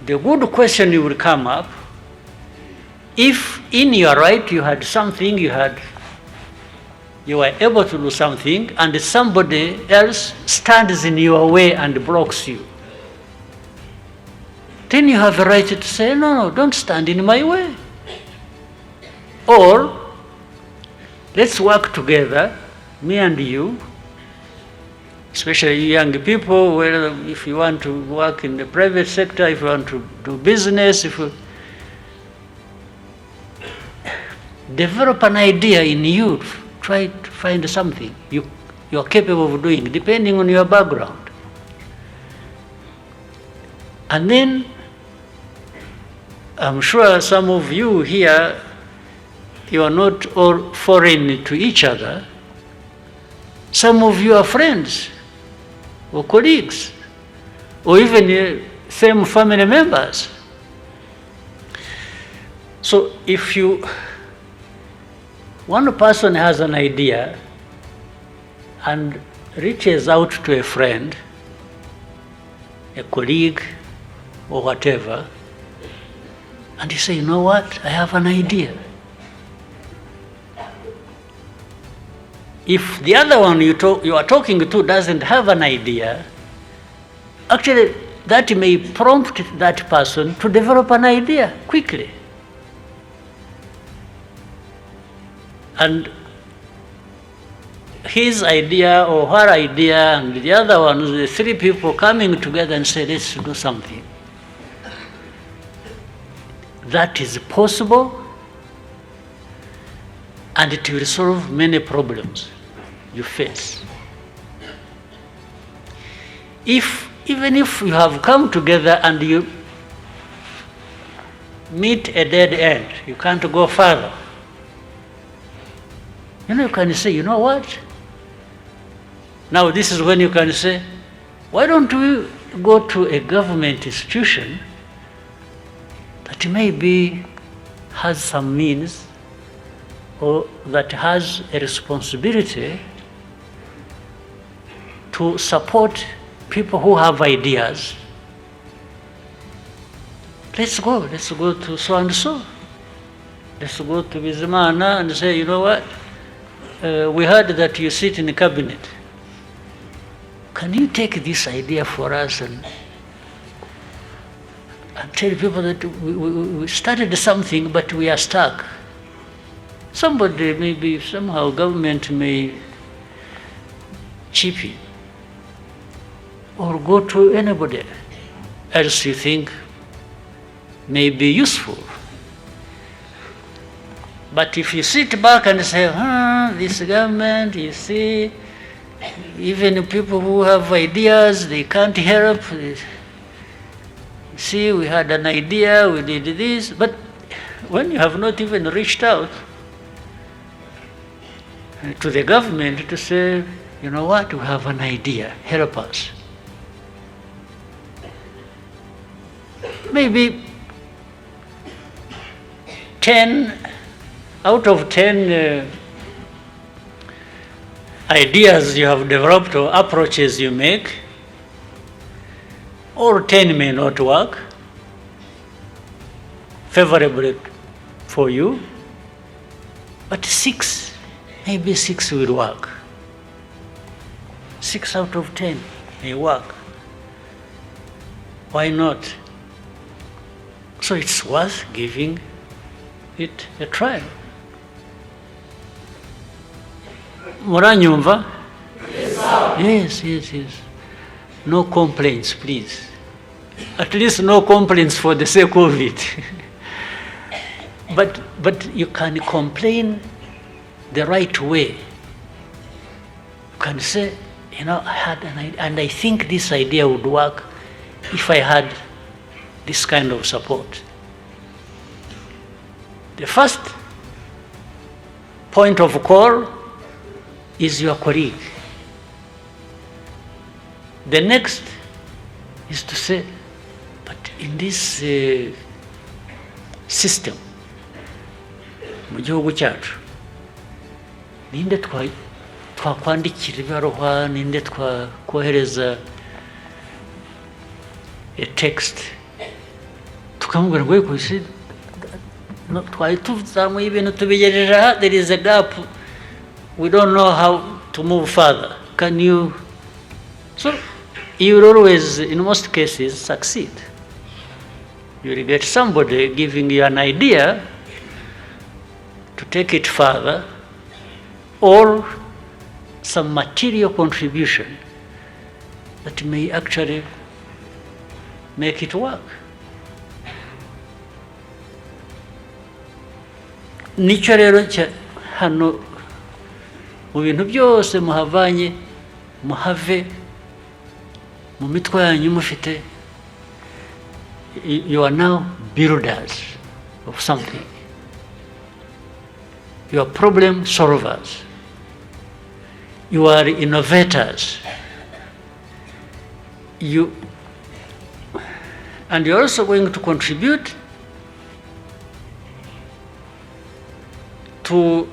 The good question will come up if in your right you had something, you were able to do something, and somebody else stands in your way and blocks you. Then you have a right to say, no, don't stand in my way. Or, let's work together, me and you, especially young people, where if you want to work in the private sector, if you want to do business, if you develop an idea in you, try to find something you're capable of doing, depending on your background. And then, I'm sure some of you here, you are not all foreign to each other. Some of you are friends, or colleagues, or even same family members. So if one person has an idea and reaches out to a friend, a colleague, or whatever, and you say, you know what, I have an idea. If the other one you are talking to doesn't have an idea, actually that may prompt that person to develop an idea quickly. And his idea or her idea and the other one, the three people coming together and say, let's do something. That is possible, and it will solve many problems you face. Even if you have come together and you meet a dead end, you can't go further. You can say, you know what? Now this is when you can say, why don't we go to a government institution that maybe has some means or that has a responsibility to support people who have ideas. Let's go to so and so. Let's go to Bizimana and say, you know what? We heard that you sit in the cabinet. Can you take this idea for us and tell people that we started something but we are stuck? Somebody, maybe somehow government may chip in, or go to anybody else you think may be useful. But if you sit back and say, this government, you see, even people who have ideas, they can't help. See, we had an idea, we did this, but when you have not even reached out to the government to say, you know what, we have an idea, help us. Maybe 10 out of 10 ideas you have developed or approaches you make, all 10 may not work favorably for you, but 6, maybe 6 will work. 6 out of 10 may work. Why not? So it's worth giving it a try. Muranyumva? Yes, yes, yes. No complaints, please. At least no complaints for the sake of it. But you can complain the right way. You can say, you know, I had an idea, and I think this idea would work if I had this kind of support. The first point of call is your colleague. The next is to say, but in this system, mu gihugu cyacu, ninde twakwandikira ibaruwa, ninde twakohereza a text, tukamubwira ngo yekusi twari tuzamuye ibintu tubigejeje aha, there is a gap, we don't know how to move further. Can you? So you will always, in most cases, succeed. You will get somebody giving you an idea to take it further, or some material contribution that may actually make it work. Nicyo rero hano mu bintu byose muhavanye, muhave mu mitwe yanyu mufite, you are now builders of something. You are problem solvers. You are innovators. And you're also going to contribute to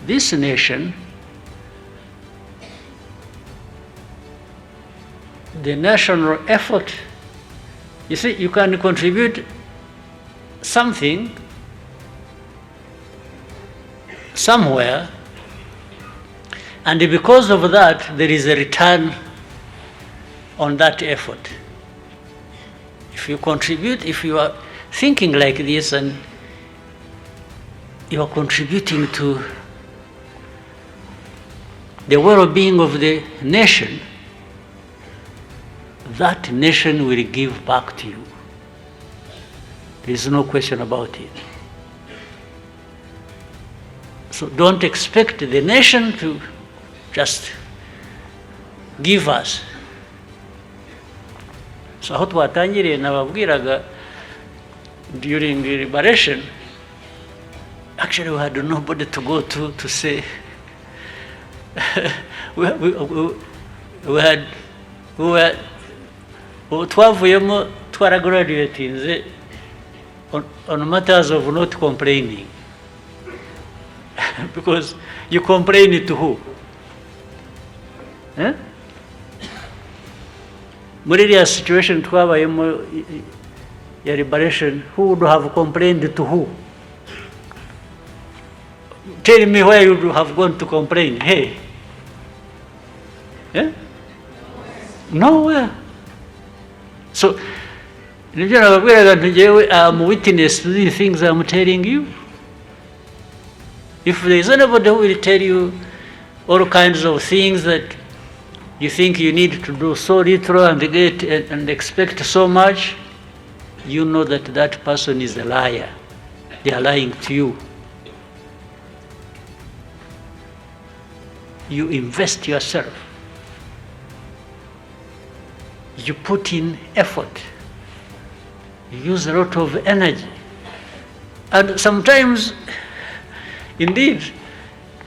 this nation, the national effort. You see, you can contribute something somewhere, and because of that, there is a return on that effort. If you contribute, if you are thinking like this and you are contributing to the well-being of the nation, that nation will give back to you. There is no question about it. So don't expect the nation to just give us. So aho twatangiriye nababwiraga during the liberation, actually we had nobody to go to say we were twavuyemo twaragraduatinze on matters of not complaining. Because you complain to who? Muri iriya situation twabayemo ya liberation, who would have complained to who? Tell me where you would have gone to complain. Hey? Nowhere. So, I'm witness to the things I'm telling you. If there is anybody who will tell you all kinds of things that you think you need to do so little and get and expect so much, you know that that person is a liar. They are lying to you. You invest yourself. You put in effort. You use a lot of energy. And sometimes, indeed,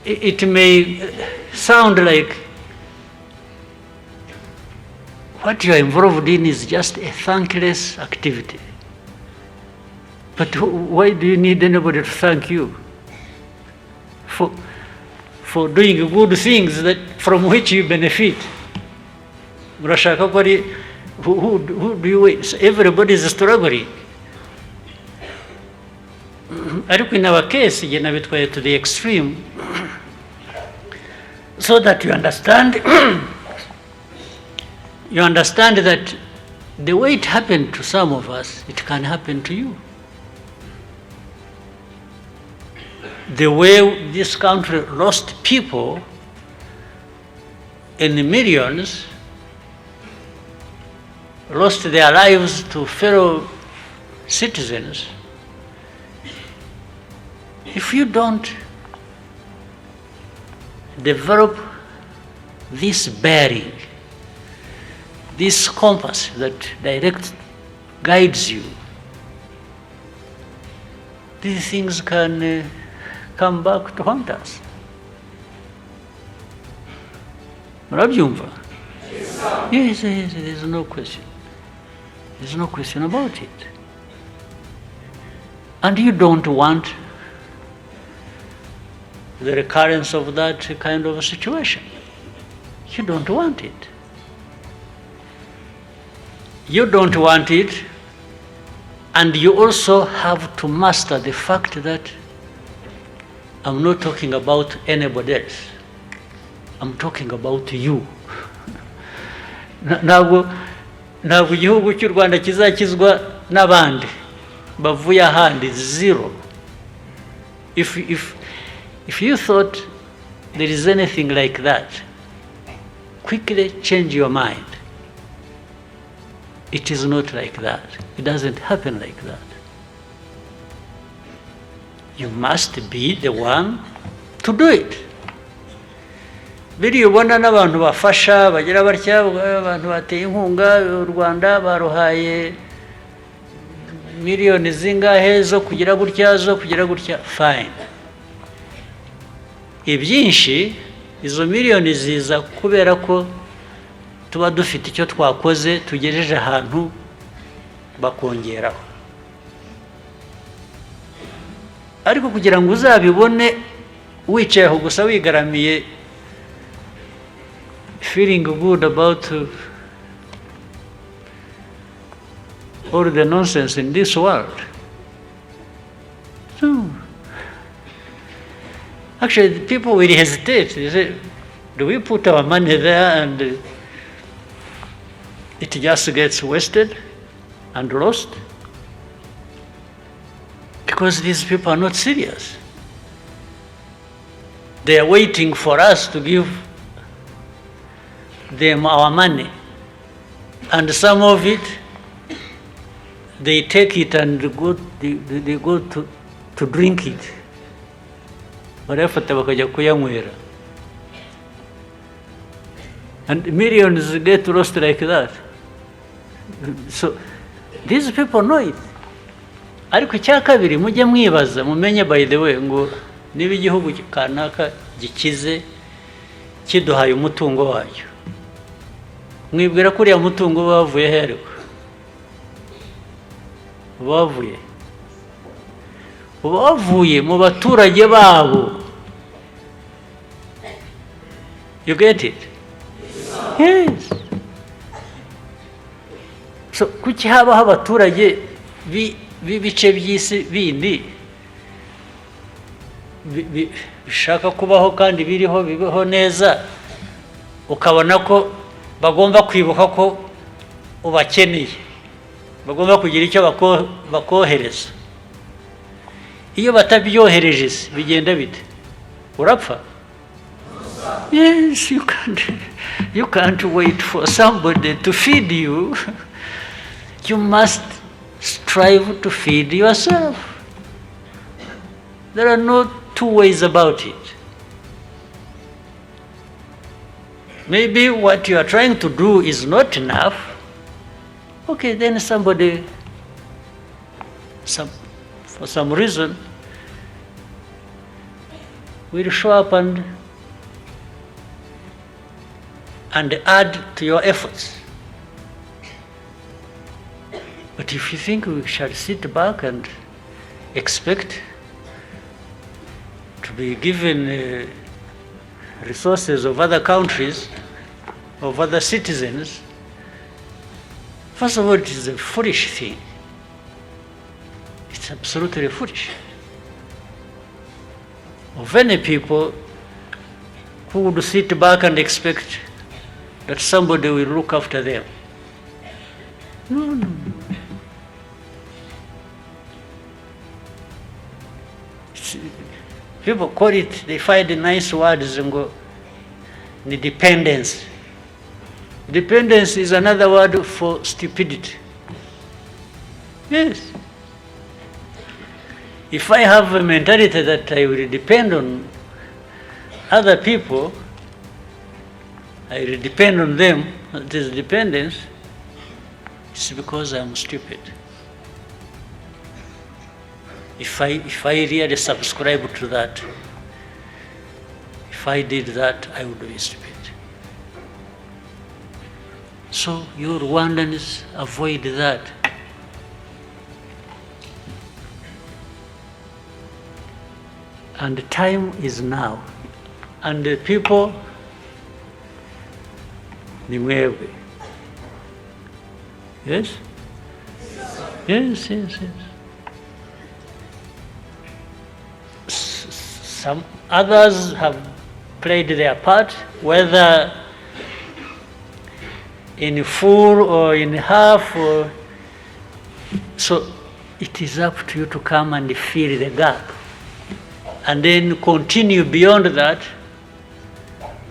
it may sound like what you are involved in is just a thankless activity. But why do you need anybody to thank you for doing good things that from which you benefit? Murashaka ko ari who do you wait? Everybody is struggling. Ariko in our case, you know, it went to the extreme, so that you understand. You understand that the way it happened to some of us, it can happen to you. The way this country lost people in the millions, lost their lives to fellow citizens, if you don't develop this bearing, this compass that guides you, these things can come back to haunt us. Murabyumva? Yes, there's no question. There's no question about it. And you don't want the recurrence of that kind of a situation. You don't want it. You don't want it, and you also have to master the fact that I'm not talking about anybody else. I'm talking about you. Ntabwo igihugu cy'u Rwanda kizakizwa n'abandi bavuye ahandi zero. If you thought there is anything like that, quickly change your mind. It is not like that. It doesn't happen like that. You must be the one to do it. Biriya ubona n'abantu bafasha bagira batya, abantu bateye inkunga, u Rwanda baruhaye miliyoni zingahe zo kugira gutya, fine. Ibyinshi izo miliyoni ziza kubera ko tuba dufite icyo twakoze tugejeje ahantu bakongeraho. Ariko kugira ngo uzabibone wicaye aho gusa wigaramiye, feeling good about all the nonsense in this world. So, actually, people will hesitate. They say, do we put our money there and it just gets wasted and lost? Because these people are not serious. They are waiting for us to give them our money. And some of it, they take it and they go to drink it. Barayafata bakajya kuyanywera. And millions get lost like that. So these people know it. Ariko icya kabiri mujye mwibaza, mumenye by the way ngo niba igihugu kanaka gikize kiduhaye umutungo wayo, mwibwira ko uriya mutungo bavuye hereko, bavuye mu baturage babo. You get it? Yes. So kuki habaho abaturage b'ibice by'isi bindi bishaka kubaho kandi biriho bibeho neza, ukabona ko bagomba kwibuka ko ubakeneye, bagomba kugira icyo bakohereza. Iyo batabyohereje bigenda bite? Urapfa? Yes, you can't wait for somebody to feed you. You must strive to feed yourself. There are no two ways about it. Maybe what you are trying to do is not enough. Okay, then somebody, for some reason, will show up and add to your efforts. But if you think we shall sit back and expect to be given resources of other countries, of other citizens. First of all, it is a foolish thing. It's absolutely foolish. Of any people who would sit back and expect that somebody will look after them. No. People call it, they find nice words and go, the dependence. Dependence is another word for stupidity. Yes. If I have a mentality that I will depend on other people, I will depend on them, that is dependence, it's because I'm stupid. If I really subscribe to that, if I did that, I would be stupid. So you Rwandans avoid that. And the time is now. And the people, ni mwewe. Yes? Yes. Some others have played their part, whether in full or in half, or so it is up to you to come and fill the gap, and then continue beyond that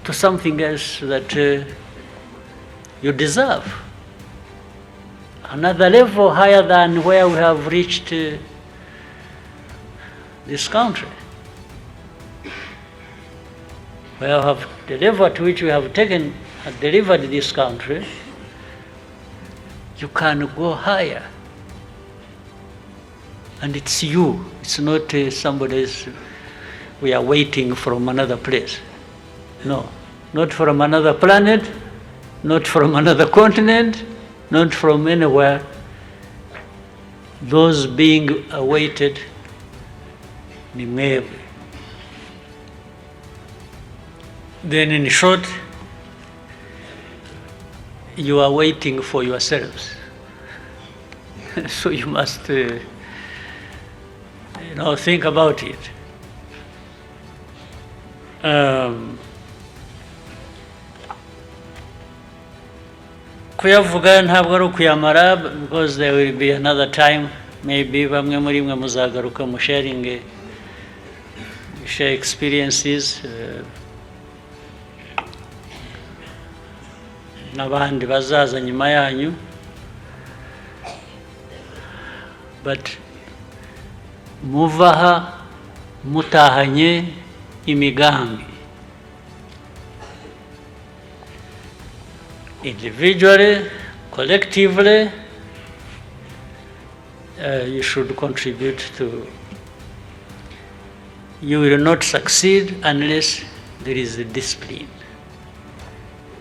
to something else that you deserve. Another level higher than where we have reached this country. Where have the level at which we have taken and delivered this country, you can go higher. And it's you, it's not somebody else. We are waiting from another place. No, not from another planet, not from another continent, not from anywhere. Those being awaited, ni mwewe. Then in short, you are waiting for yourselves. So you must think about it. Kuyavuga ntabwo ari ukuyamara, because there will be another time, maybe bamwe muri mwe muzagaruka mu share experiences, n'abandi bazaza nyuma yanyu, but muvaha mutahanye imigambi, individually, collectively. You should contribute to. You will not succeed unless there is a discipline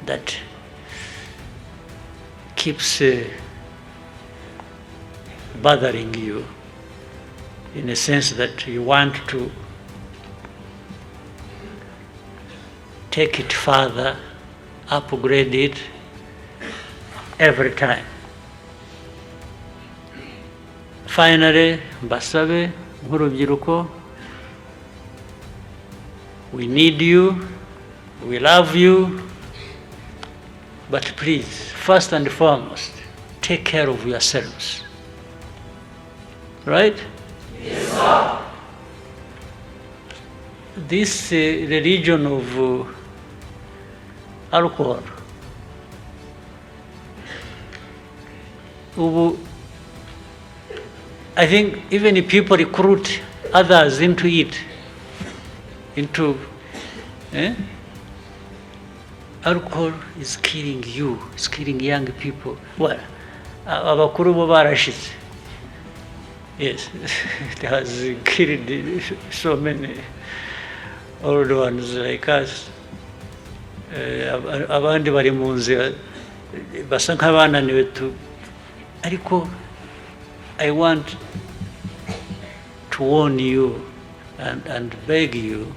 that keeps bothering you, in a sense that you want to take it further, upgrade it every time. Finally, basabe nk'urubyiruko, we need you, we love you, but please, first and foremost, take care of yourselves. Right? Yes, sir. This religion of alcohol, I think even if people recruit others into it, alcohol is killing you, it's killing young people. Well, abakuru bo barashitse. Yes, it has killed so many old ones like us. Abandi bari mu nzira basa nk'abananiwe tu, ariko I want to warn you and beg you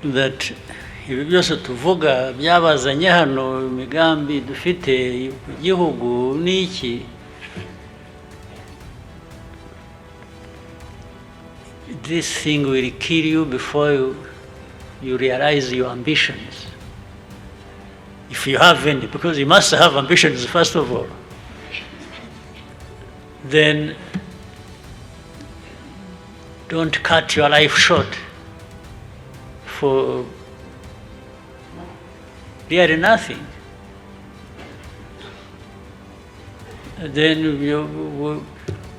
that ibi byose tuvuga byabazanye hano imigambi dufite igihugu n'iki, this thing will kill you before you realize your ambitions, if you have any, because you must have ambitions first of all. Then don't cut your life short for really nothing. Then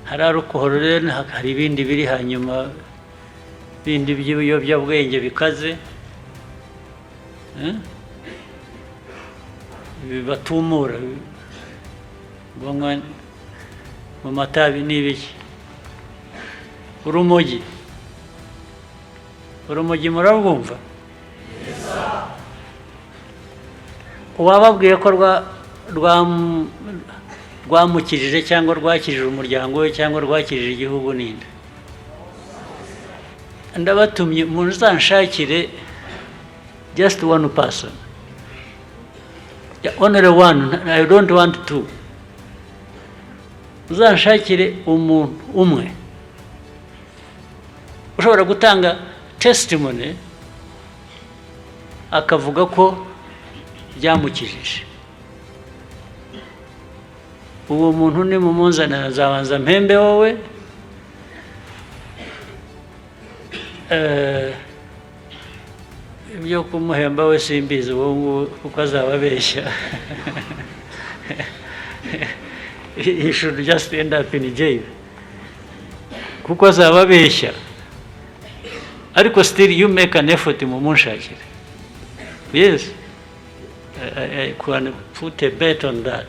hari alcohol, hari ibindi biri hanyuma bindi by'ibiyobyabwenge bikaze bibatumura banywa mu matabi n'ibiki. Urumogi murabwumva? Uwababwiye ko rwamukijije cyangwa rwakijije umuryango we cyangwa rwakijije igihugu ninde? Ndabatumye muzanshakire just one person, only one, I don't want two. Muzanshakire umuntu umwe ushobora gutanga testimony akavuga ko byamukijije. Uwo muntu ni mumunzanira, azabanza mpembe wowe ibyo kumuhemba we simbizi uwo kuko azababeshya. He should just end up in jail kuko azababeshya. Ariko still you make an effort mumunshakire. Yes, I can put a bet on that.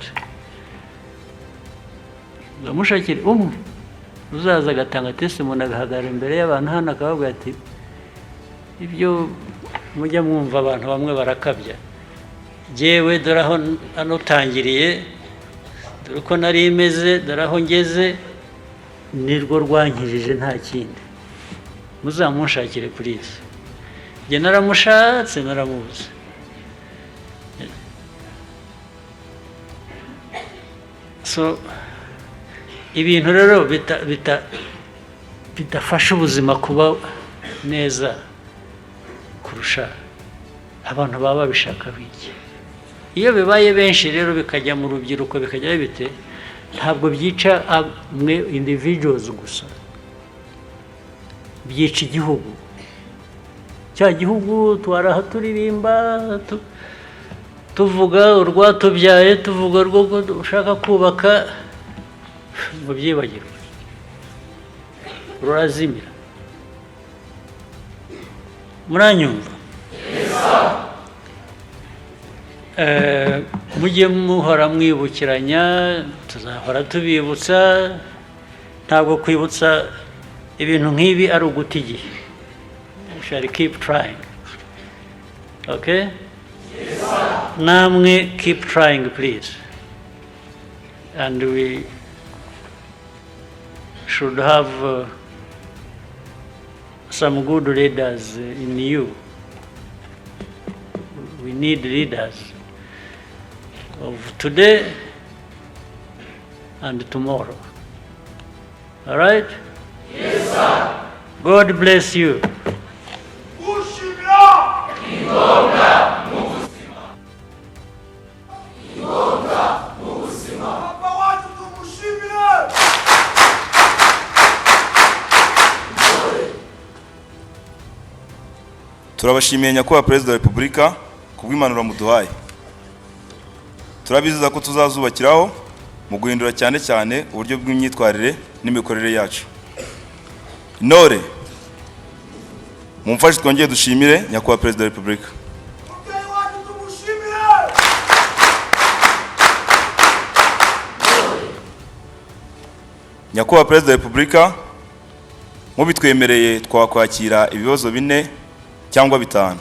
Mushakire umwe uzaza agatanga testimony agahagarara imbere y'abantu hano akavuga ati ibyo mujya mwumva abantu bamwe barakabya, jewe dore aho anotangiriye, dore uko nari imeze, dore aho ngeze, nirwo rwankirije nta kindi. Muzamunshakire kuri iki. Njye naramushatse naramubuze. So ibintu rero bidafasha ubuzima kuba neza kurusha abantu baba babishaka biki. Iyo bibaye benshi rero bikajya mu rubyiruko bikajya bite, ntabwo byica mwe individuals gusa, byica igihugu. Cya gihugu twaraha turirimba tuvuga urwatubyaye, tuvuga rwo ushaka kubaka, ngo byibagirwe rurazimira. Muranyumva? Mujye muhora mwibukiranya, tuzahora tubibutsa. Ntabwo kwibutsa ibintu nk'ibi ari uguta igihe. We shall keep trying. Okay? Namwe keep trying please. And we should have some good leaders in you. We need leaders of today and tomorrow. All right? Yes, sir. God bless you. Ngomba Ubuzima. Ngomba Ubuzima. Papa wacu tumushimire. Turabashimiye nyakubahwa Perezida wa Repubulika kubw'impanuro muduhaye. Turabizeza ko tuzazubakiraho mu guhindura cyane cyane uburyo bw'imyitwarire n'imikorere yacu. Intore mumfashe twongeye dushimire nyakubahwa Perezida wa Repubulika. Nyakubahwa Perezida wa Repubulika, mubitwemereye twakwakira ibibazo 4 cyangwa 5.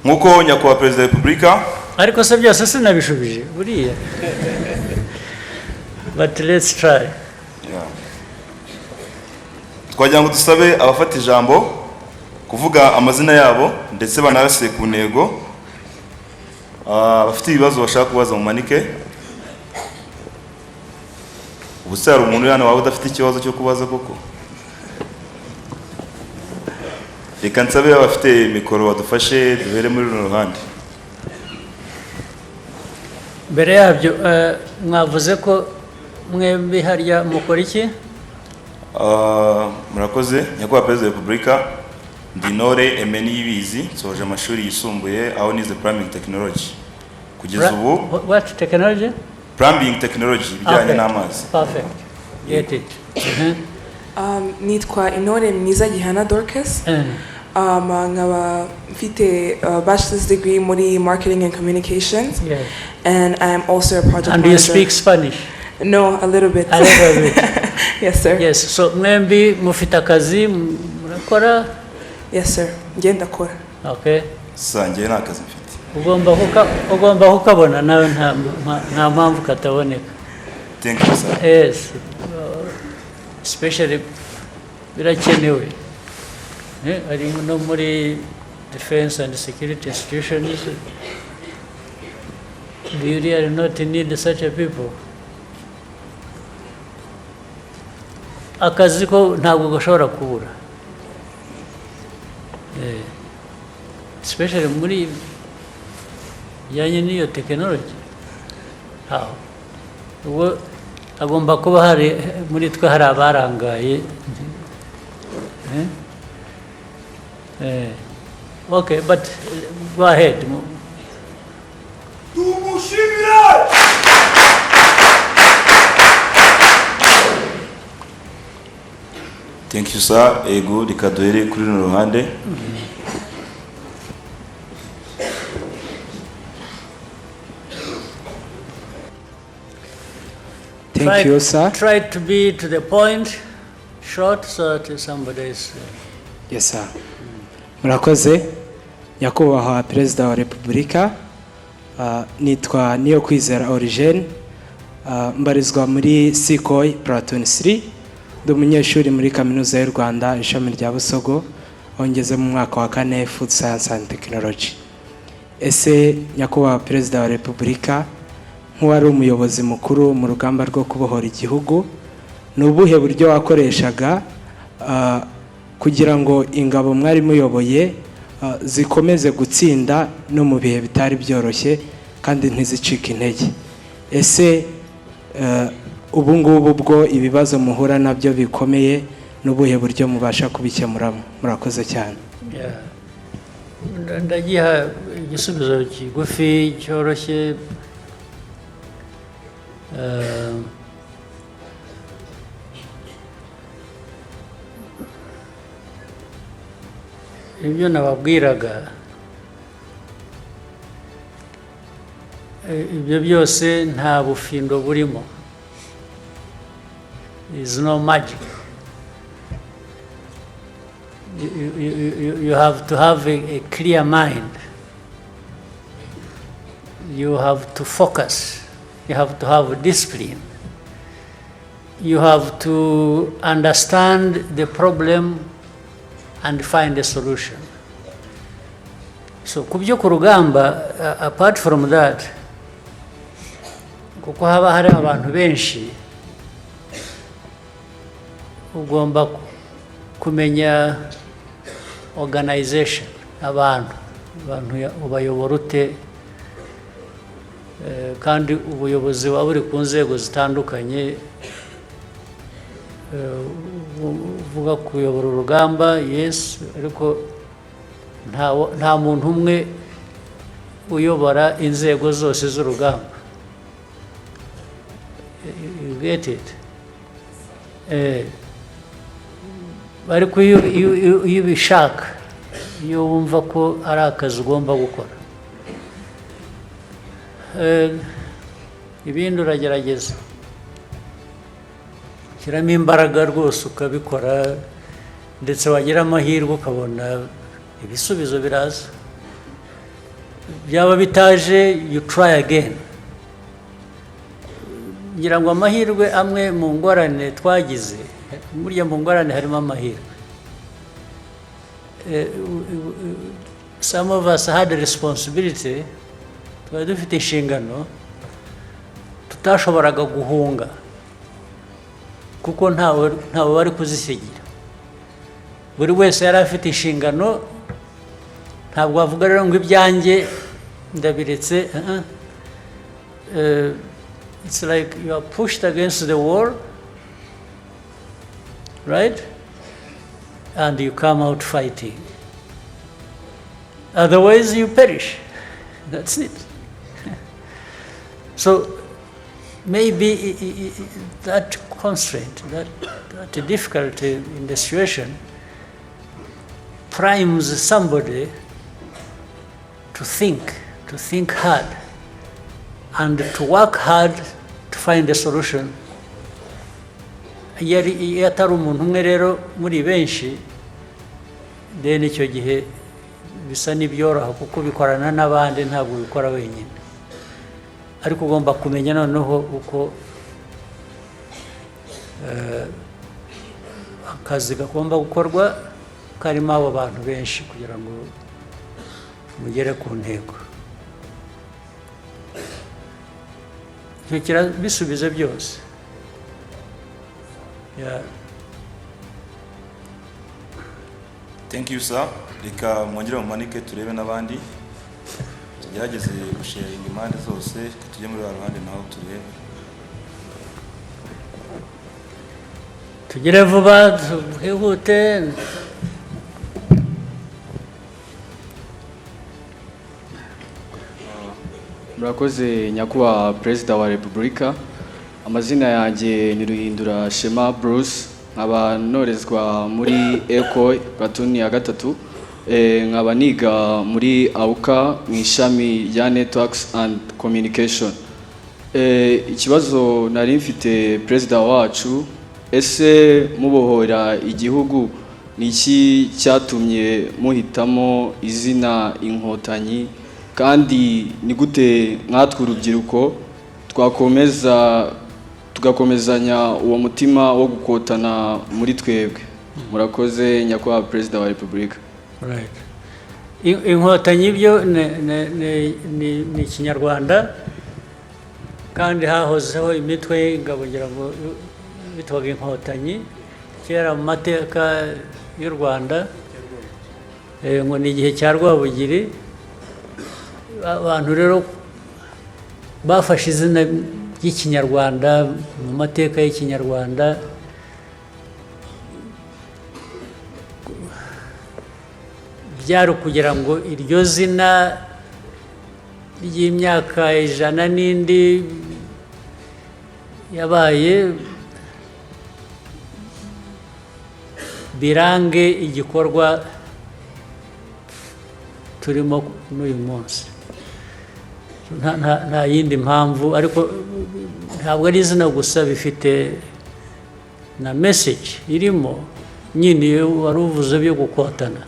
Nkuko nyakubahwa Perezida wa Repubulika ariko se byose sinabishubije buriya but let's try. Twagira ngo dusabe abafata ijambo kuvuga amazina yabo ndetse banarase ku ntego. Abafite ibibazo bashaka kubaza mu manike. Ubuse hari umuntu hano waba udafite ikibazo cyo kubaza koko? Reka nsabe abafite mikoro badufashe duhere muri runo ruhande. Mbere yabyo mwavuze ko mwembi harya mukora iki? Murakoze. Nyakubahwa Perezida wa Repubulika, Ndinore Emeni Yibizi, nsoje amashuri yisumbuye aho nize plumbing technology. Kugeza ubu What technology? Plumbing technology, bijyanye n'amazi. Perfect. Get it. Nitwa Intore Mwiza Gihana Dorcas. Nkaba mfite bachelor's degree muri marketing and communications. Yes. And I am also a project And manager. you speak Spanish? No, a little bit. A little bit. Yes, sir. Yes. So mwembi mufite akazi murakora? Yes, sir. Ngenda kora. Okay. Sangiye n'akazi mfite. Ugomba kukabona nawe nta mpamvu kataboneka. Thank you, sir. Yes. Especially birakenewe. Ari no muri defense and security institutions. Do you really not need such a people? Akazi ko ntabwo gashobora kubura. Especially muri bijyanye n'iyo technology. How? Ubwo agomba kuba hari muri twe hari abarangaye. Okay, but go ahead. Tumushimire! Thank you, sir. Ego reka duhere kuri runo ruhande. Thank you, sir. Try to be to the point, short, so that somebody is... Yes, sir. Murakoze. Nyakubahwa Perezida wa Repubulika, nitwa Niyokwizera Origene, mbarizwa muri Sikoi Platon 3, ndi umunyeshuri muri Kaminuza y'u Rwanda ishami rya Busogo, aho ngeze mu mwaka wa 4 Food Science and Technology. Ese Nyakubahwa Perezida wa Repubulika, nk'uwari umuyobozi mukuru mu rugamba rwo kubohora igihugu, ni ubuhe buryo wakoreshaga kugira ngo ingabo mwari muyoboye zikomeze gutsinda no mu bihe bitari byoroshye kandi ntizicike intege? Ese ubu ngubu bwo ibibazo muhura nabyo bikomeye n'ubuhe buryo mubasha kubikemuramo? Murakoze cyane. Ndagiha igisubizo kigufi cyoroshye. Ibyo nababwiraga ibyo byose nta bufindo burimo. Is no magic. You have to have a clear mind. You have to focus. You have to have discipline. You have to understand the problem and find a solution. So kubyo ku rugamba, apart from that, kuko haba hari abantu benshi, ugomba kumenya organization, abantu ubayobora ute, kandi ubuyobozi buba buri ku nzego zitandukanye. Uvuga kuyobora urugamba, yes, ariko nta muntu umwe uyobora inzego zose z'urugamba. You get it? Ariko iyo ubishaka, iyo wumva ko ari akazi ugomba gukora, ibindi uragerageza shyiramo imbaraga rwose ukabikora, ndetse wagira amahirwe ukabona ibisubizo biraza. byaba bitaje you try again. Ngira ngo amahirwe amwe mu ngorane twagize, burya mu ngorane harimo amahirwe. Some of us had a responsibility, twari dufite inshingano tutashoboraga guhunga kuko ntawe bari kuzisigira. Buri wese yari afite inshingano, ntabwo wavuga rero ngo ibyanjye ndabiretse. It's like you are pushed against the wall, right? And you come out fighting. Otherwise you perish. That's it. So maybe that constraint, that difficulty in the situation primes somebody to think hard and to work hard to find a solution. Iyo atari umuntu umwe rero muri benshi, then icyo gihe bisa n'ibyoroha kuko bikorana n'abandi, ntabwo bikora wenyine. Ariko ugomba kumenya noneho uko akazi gagomba gukorwa karimo abo bantu benshi kugira ngo mugere ku ntego. Icyo bisubize byose. Thank you sir. Reka mwongere mumanike turebe n'abandi. Tugerageze gusharinga impande zose, tujye muri ruhande naho turebe. Tugire vuba, twihute. Murakoze nyakubahwa Perezida wa Repubulika. Amazina yanjye ni Ruhindura Shema Bruce, nkaba norezwa muri Eco Platoon ya 3, nkaba niga muri AUKA mu ishami rya Networks and Communication. Ikibazo nari mfite Perezida wacu, ese mubohora igihugu niki cyatumye muhitamo izina Inkotanyi, kandi ni gute nkatwe urubyiruko tugakomezanya uwo mutima wo gukotana muri twebwe? Murakoze nyakubahwa Perezida wa Repubulika. Right. Inkotanyi byo ni Kinyarwanda, kandi hahozeho imitwe y'ingabo ngira ngo bitwaga Inkotanyi kera mu mateka y'u Rwanda, ngo ni igihe cya Rwabugiri. Abantu rero bafashe izina ry'Ikinyarwanda mu mateka y'Ikinyarwanda, byari kugira ngo iryo zina ry'imyaka 100 n'indi yabaye birange igikorwa turimo n'uyu munsi. Nta yindi mpamvu, ariko ntabwo ari izina gusa, bifite na message irimo nyine wari uvuze byo gukotana.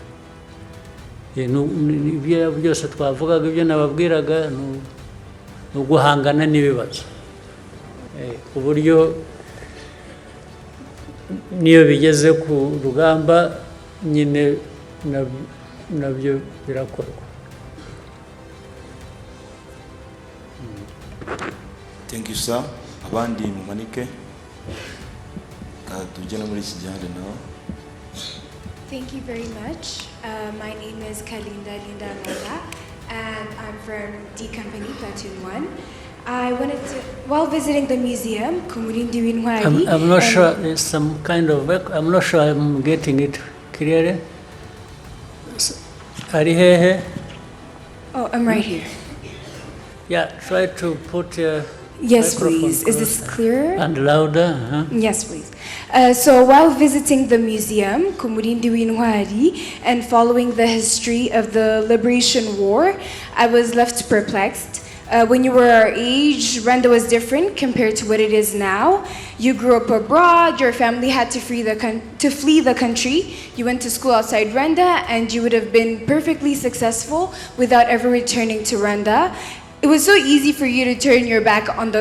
Ibyo byose twavugaga, ibyo nababwiraga ni uguhangana n'ibibazo, ku buryo niyo bigeze ku rugamba nyine nabyo birakorwa. Thank you sir. Abandi mumanike tujye muri iki gihande nawe. Thank you very much. My name is Kalinda Linda Mala, and I'm from D Company Platoon 1. I wanted to, while visiting the museum, I'm not sure, there's some kind of, I'm not sure I'm getting it clearly. Arihehe? Oh, I'm right here. Yeah, try to put your Yes, please. Is this clearer? And louder. Yes, please. So while visiting the museum, Kumurindi Wintwari, and following the history of the Liberation War, I was left perplexed when you were our age, Rwanda was different compared to what it is now. You grew up abroad, your family had to flee the country. You went to school outside Rwanda, and you would have been perfectly successful without ever returning to Rwanda. It was so easy for you to turn your back on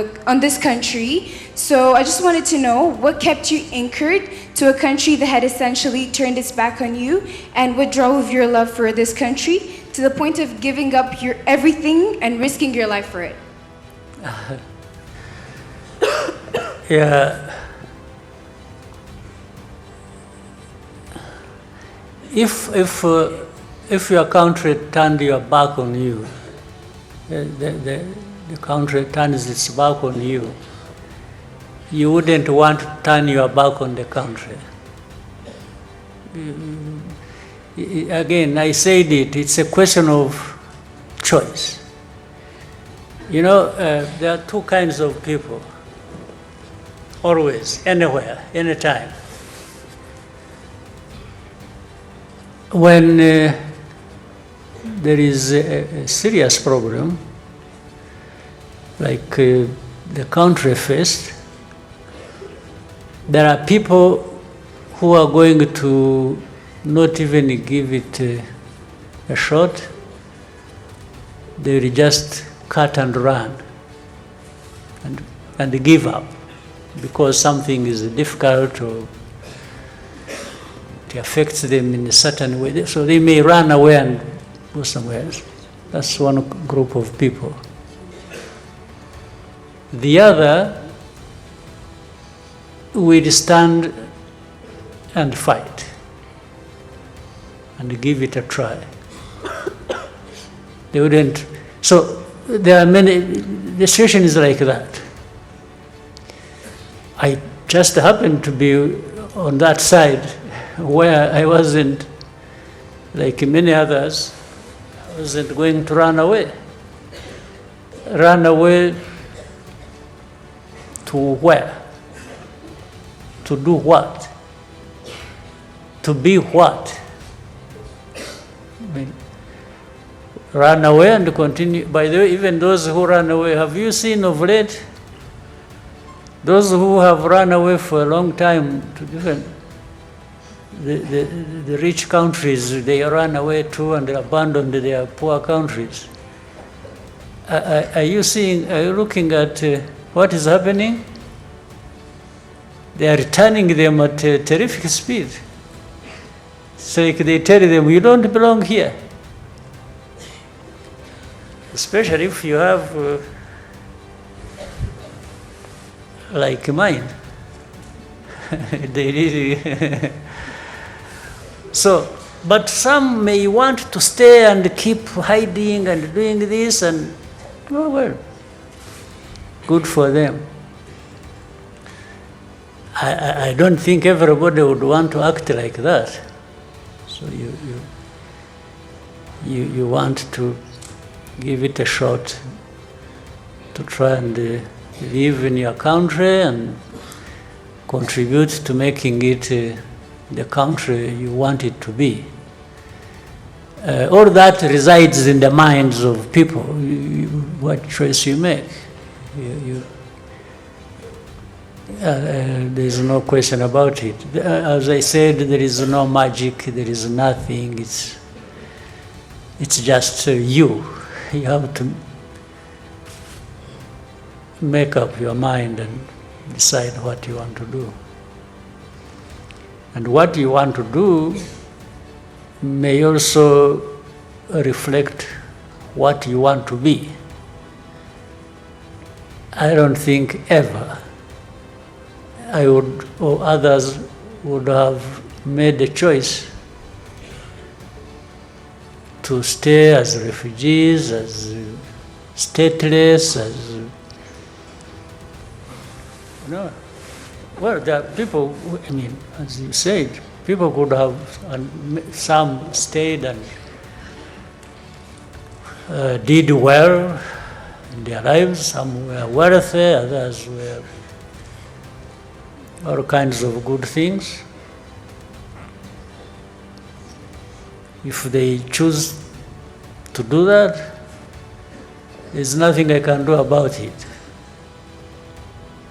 this country. So I just wanted to know what kept you anchored to a country that had essentially turned its back on you, and what drove your love for this country to the point of giving up your everything and risking your life for it. Yeah. If your country turned your back on you, the country turns its back on you, you wouldn't want to turn your back on the country. Again, I said it's a question of choice. You know, there are two kinds of people, always, anywhere, anytime. When there is a serious problem, like the country faced, there are people who are going to not even give it a shot. They will just cut and run and give up because something is difficult or it affects them in a certain way. So they may run away and go somewhere else. That's one group of people. The other will stand and fight and give it a try. They wouldn't. So there are many, the situation is like that. I just happened to be on that side where I wasn't, like many others, I wasn't going to run away. Run away to where? To do what? To be what? I mean, run away and continue. By the way, even those who run away, have you seen of late? Those who have run away for a long time to different, the rich countries, they run away too and abandon their poor countries. Are you looking at what is happening? They are returning them at a terrific speed. So they tell them, you don't belong here. Especially if you have, like mine. They really. So, but some may want to stay and keep hiding and doing this, and oh well, good for them. I don't think everybody would want to act like that. So you want to give it a shot to try and live in your country and contribute to making it the country you want it to be. All that resides in the minds of people, what choice you make. There's no question about it. As I said, there is no magic, there is nothing. It's just you. You have to make up your mind and decide what you want to do. And what you want to do may also reflect what you want to be. I don't think ever I would or others would have made a choice to stay as refugees, as stateless, as no. Well, there are people, I mean, as you said, people could have, some stayed and did well in their lives, some were wealthy, others were all kinds of good things. If they choose to do that, There's nothing I can do about it.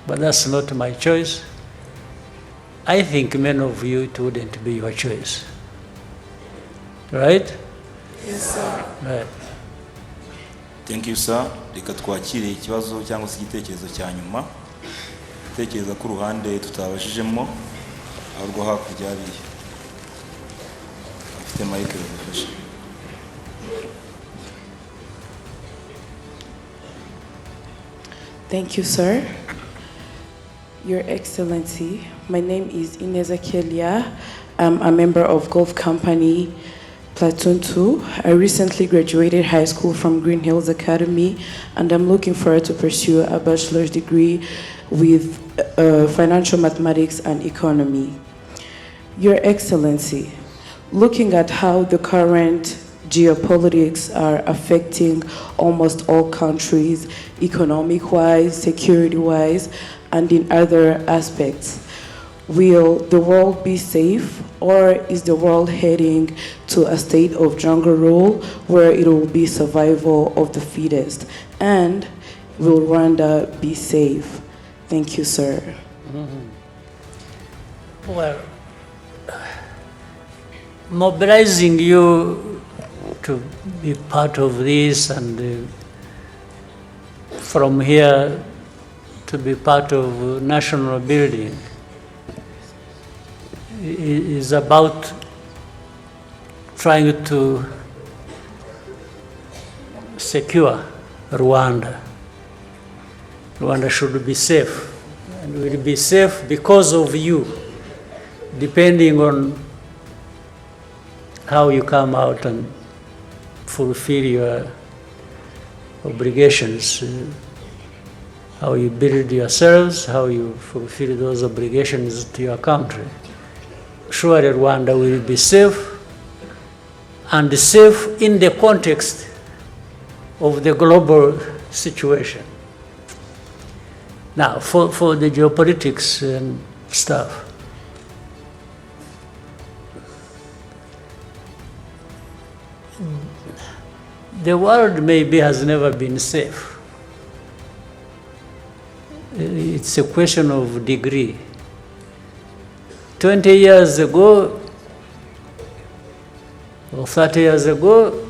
But that's not my choice. I think many of you, it wouldn't be your choice. Right? Yes, sir. Right. Thank you, sir. Reka twakire ikibazo cyangwa se igitekerezo cya nyuma. Tekereza ku ruhande tutabashijemo ahubwo hakurya hariya. Afite mic bifasha. Thank you, sir. Your Excellency, my name is Ineza Kelia. I'm a member of Golf Company Platoon 2. I recently graduated high school from Green Hills Academy, and I'm looking forward to pursue a bachelor's degree with financial mathematics and economy. Your Excellency, looking at how the current geopolitics are affecting almost all countries, economic-wise, security-wise, and in other aspects, will the world be safe, or is the world heading to a state of jungle rule where it will be survival of the fittest? And will Rwanda be safe? Thank you, sir. Well, mobilizing you to be part of this and from here to be part of national building is about trying to secure Rwanda. Rwanda should be safe, and will be safe because of you, depending on how you come out and fulfill your obligations, how you build yourselves, how you fulfill those obligations to your country. Surely Rwanda will be safe, and safe in the context of the global situation. Now, for the geopolitics and stuff, the world maybe has never been safe. It's a question of degree. 20 years ago, or 30 years ago,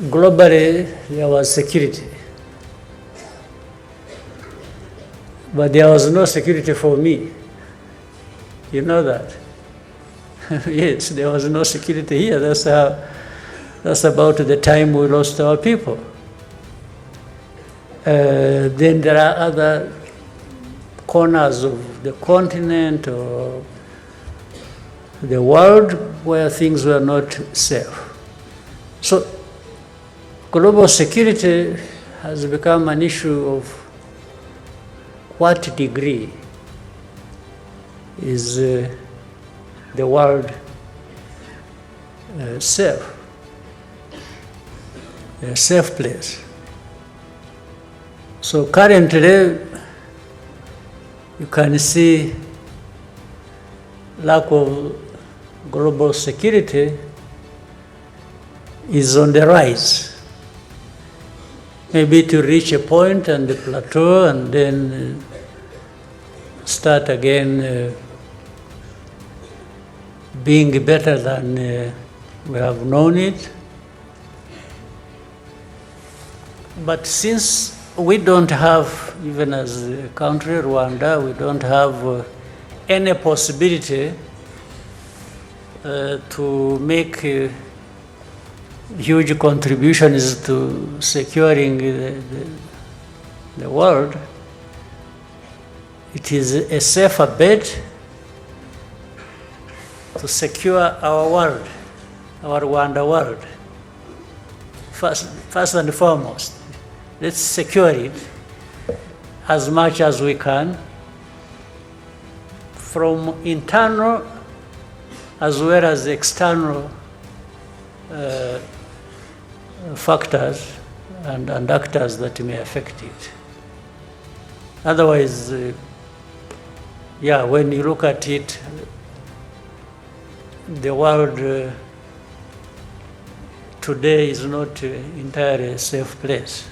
globally there was security. But there was no security for me. You know that? Yes, there was no security here. That's about the time we lost our people. Then there are other corners of the continent or the world where things were not safe. So global security has become an issue of what degree is the world safe, a safe place. So currently, you can see lack of global security is on the rise. Maybe to reach a point and the plateau and then start again being better than we have known it. But since we don't have, even as a country, Rwanda, we don't have any possibility to make huge contributions to securing the world. It is a safer bet to secure our world, our Rwanda world. First and foremost, let's secure it as much as we can from internal as well as external factors and actors that may affect it. Otherwise, when you look at it, the world today is not entirely a safe place.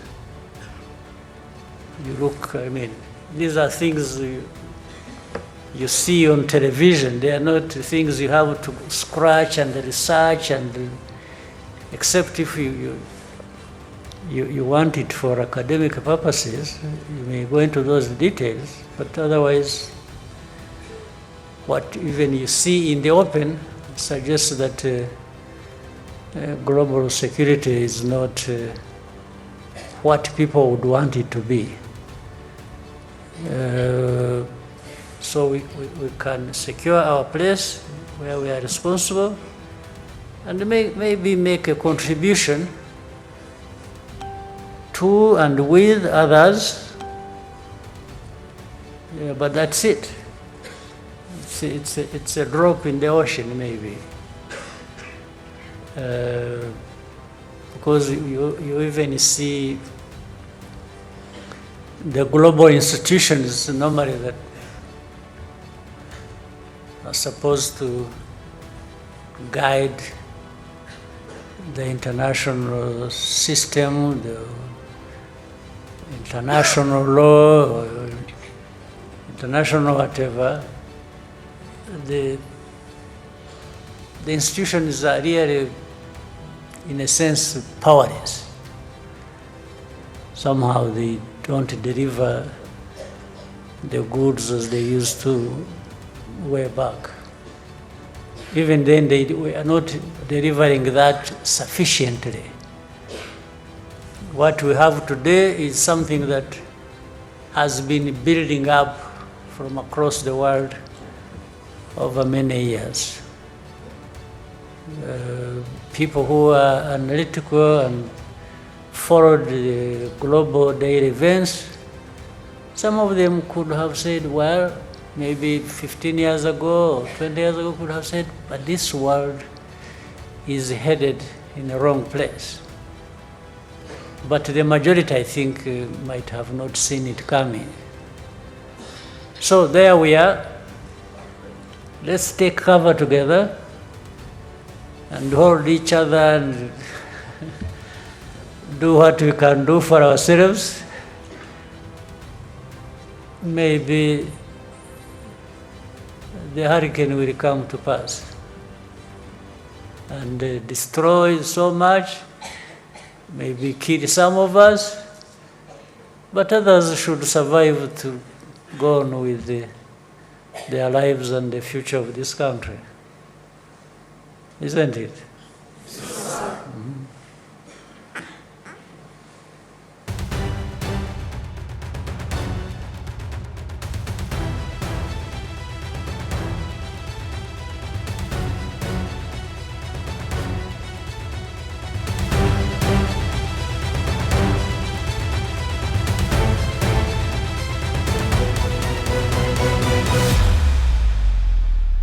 You look, I mean, these are things you see on television. They are not things you have to scratch and research, and except if you want it for academic purposes, you may go into those details, but otherwise, what even you see in the open suggests that global security is not what people would want it to be. So we can secure our place where we are responsible and maybe make a contribution to and with others, but that's it. It's a drop in the ocean, maybe. Because you even see the global institutions normally that are supposed to guide the international system, the international law, or international whatever. The institutions are really, in a sense, powerless. Somehow they don't deliver the goods as they used to way back. Even then, they are not delivering that sufficiently. What we have today is something that has been building up from across the world over many years. People who are analytical and followed the global daily events, some of them could have said, well, maybe 15 years ago or 20 years ago could have said, but this world is headed in the wrong place. But the majority, I think, might have not seen it coming. So there we are. Let's take cover together and hold each other and do what we can do for ourselves. Maybe the hurricane will come to pass and destroy so much, maybe kill some of us, but others should survive to go on with their lives and the future of this country. Isn't it?